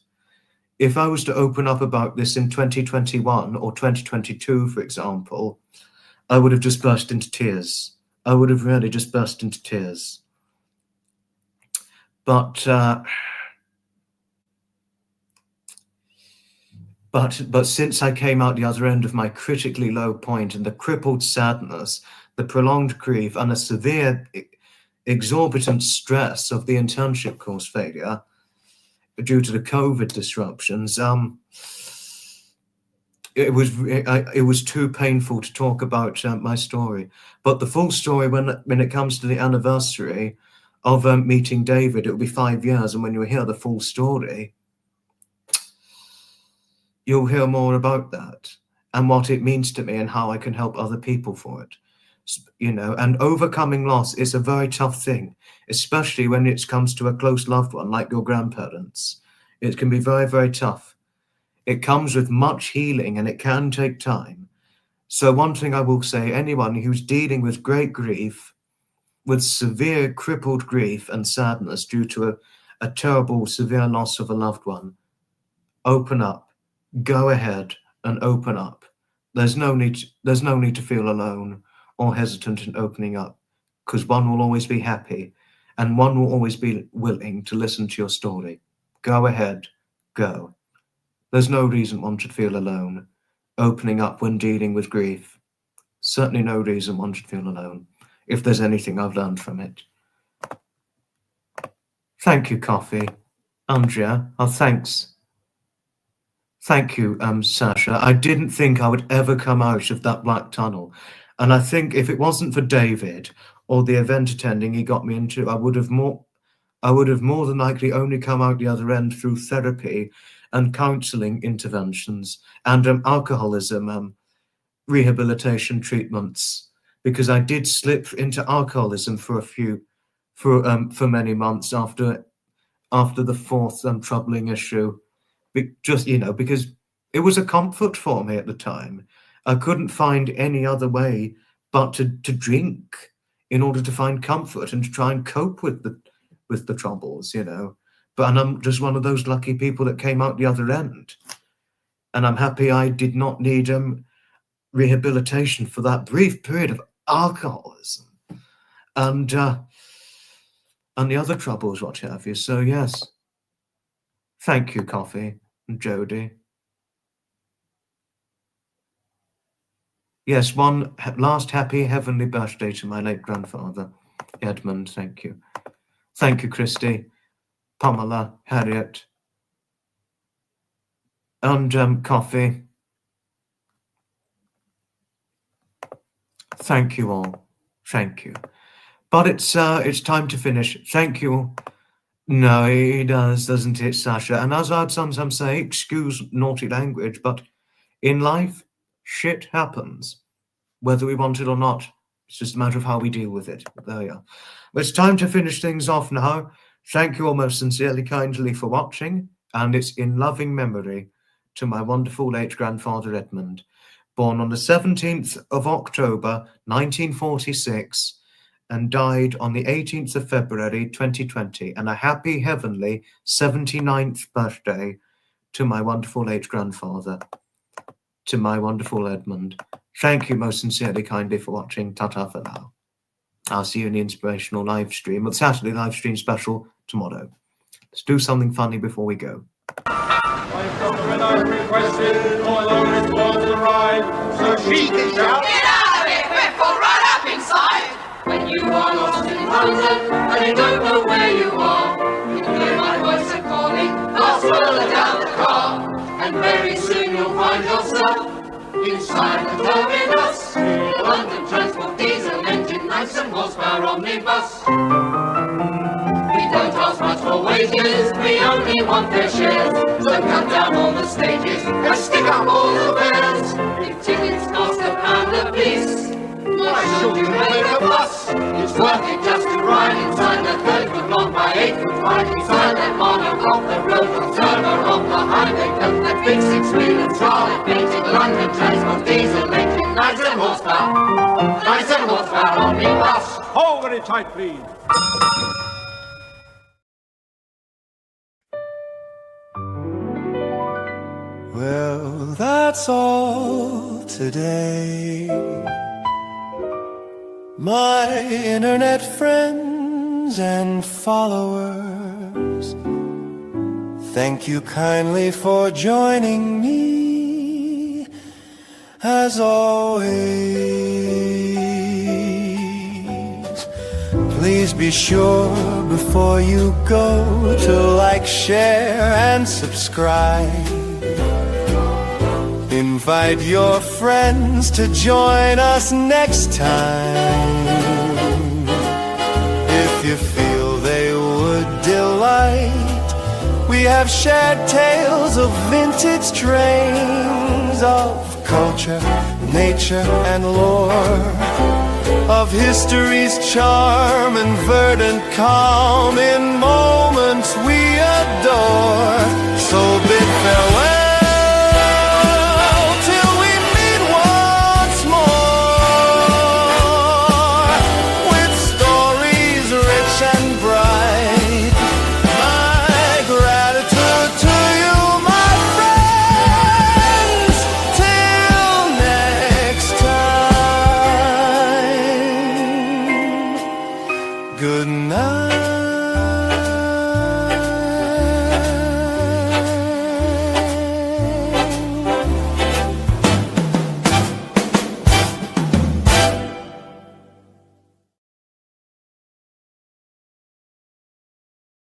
Speaker 1: if I was to open up about this in 2021 or 2022, for example, I would have just burst into tears. I would have really just burst into tears. But since I came out the other end of my critically low point and the crippled sadness, the prolonged grief, and a severe, exorbitant stress of the internship course failure due to the COVID disruptions, it was too painful to talk about my story. But the full story, when it comes to the anniversary of meeting David, it will be 5 years, and when you hear the full story, you'll hear more about that and what it means to me and how I can help other people for it. And overcoming loss is a very tough thing, especially when it comes to a close loved one like your grandparents. It can be very, very tough. It comes with much healing and it can take time. So one thing I will say, anyone who's dealing with great grief, with severe crippled grief and sadness due to a terrible, severe loss of a loved one, open up. Go ahead and open up. There's no need to feel alone or hesitant in opening up, because one will always be happy and one will always be willing to listen to your story. Go ahead, go. There's no reason one should feel alone opening up when dealing with grief. Certainly no reason one should feel alone, if there's anything I've learned from it. Thank you, Coffee. Andrea, thanks. Thank you, Sasha. I didn't think I would ever come out of that black tunnel. And I think if it wasn't for David or the event attending he got me into, I would have more than likely only come out the other end through therapy and counseling interventions and alcoholism rehabilitation treatments, because I did slip into alcoholism for many months after the fourth troubling issue. Because it was a comfort for me at the time. I couldn't find any other way but to drink in order to find comfort and to try and cope with the troubles, But I'm just one of those lucky people that came out the other end. And I'm happy I did not need rehabilitation for that brief period of alcoholism and the other troubles, what have you. So yes, thank you, Coffee and Jody. Yes, one last happy heavenly birthday to my late grandfather, Edmund. Thank you. Thank you, Christy, Pamela, Harriet, and Coffee. Thank you all. Thank you. But it's time to finish. Thank you. No, it does, doesn't it, Sasha? And as I'd sometimes say, excuse naughty language, but in life, shit happens. Whether we want it or not, it's just a matter of how we deal with it. There we are. But it's time to finish things off now. Thank you all most sincerely, kindly for watching, and it's in loving memory to my wonderful late grandfather Edmund, born on the 17th of October, 1946, and died on the 18th of February, 2020, and a happy heavenly 79th birthday to my wonderful late grandfather, to my wonderful Edmund. Thank you most sincerely, kindly for watching. Ta-ta for now. I'll see you in the inspirational live stream, the Saturday live stream special tomorrow. Let's do something funny before we go.
Speaker 2: When I requested, although it was the ride, so she can shout, "Get out of it, Whipple, right up inside!" When you are lost in London and you don't know where you are, you can hear my voice a calling, fast further down the car, and very soon you'll find yourself inside the terminus. London Transport Diesel engine, nice omnibus. We don't ask much for wages, we only want their shares. So cut down all the stages and stick up all the fares. If tickets cost £1 apiece, why should you make a fuss? It's worth it just to ride inside the 30-foot long by 8-foot wide. Inside that monarch off the road, turner off the highway coast. That big six-wheeler trolley painted London transport diesel making 97 horsepower. 97 horsepower omnibus.
Speaker 3: Hold very tight, please.
Speaker 4: Well, that's all today. My internet friends and followers, thank you kindly for joining me, as always. Please be sure before you go to like, share, and subscribe. Invite your friends to join us next time. If you feel they would delight, we have shared tales of vintage trains, of culture, nature, and lore, of history's charm and verdant calm in more.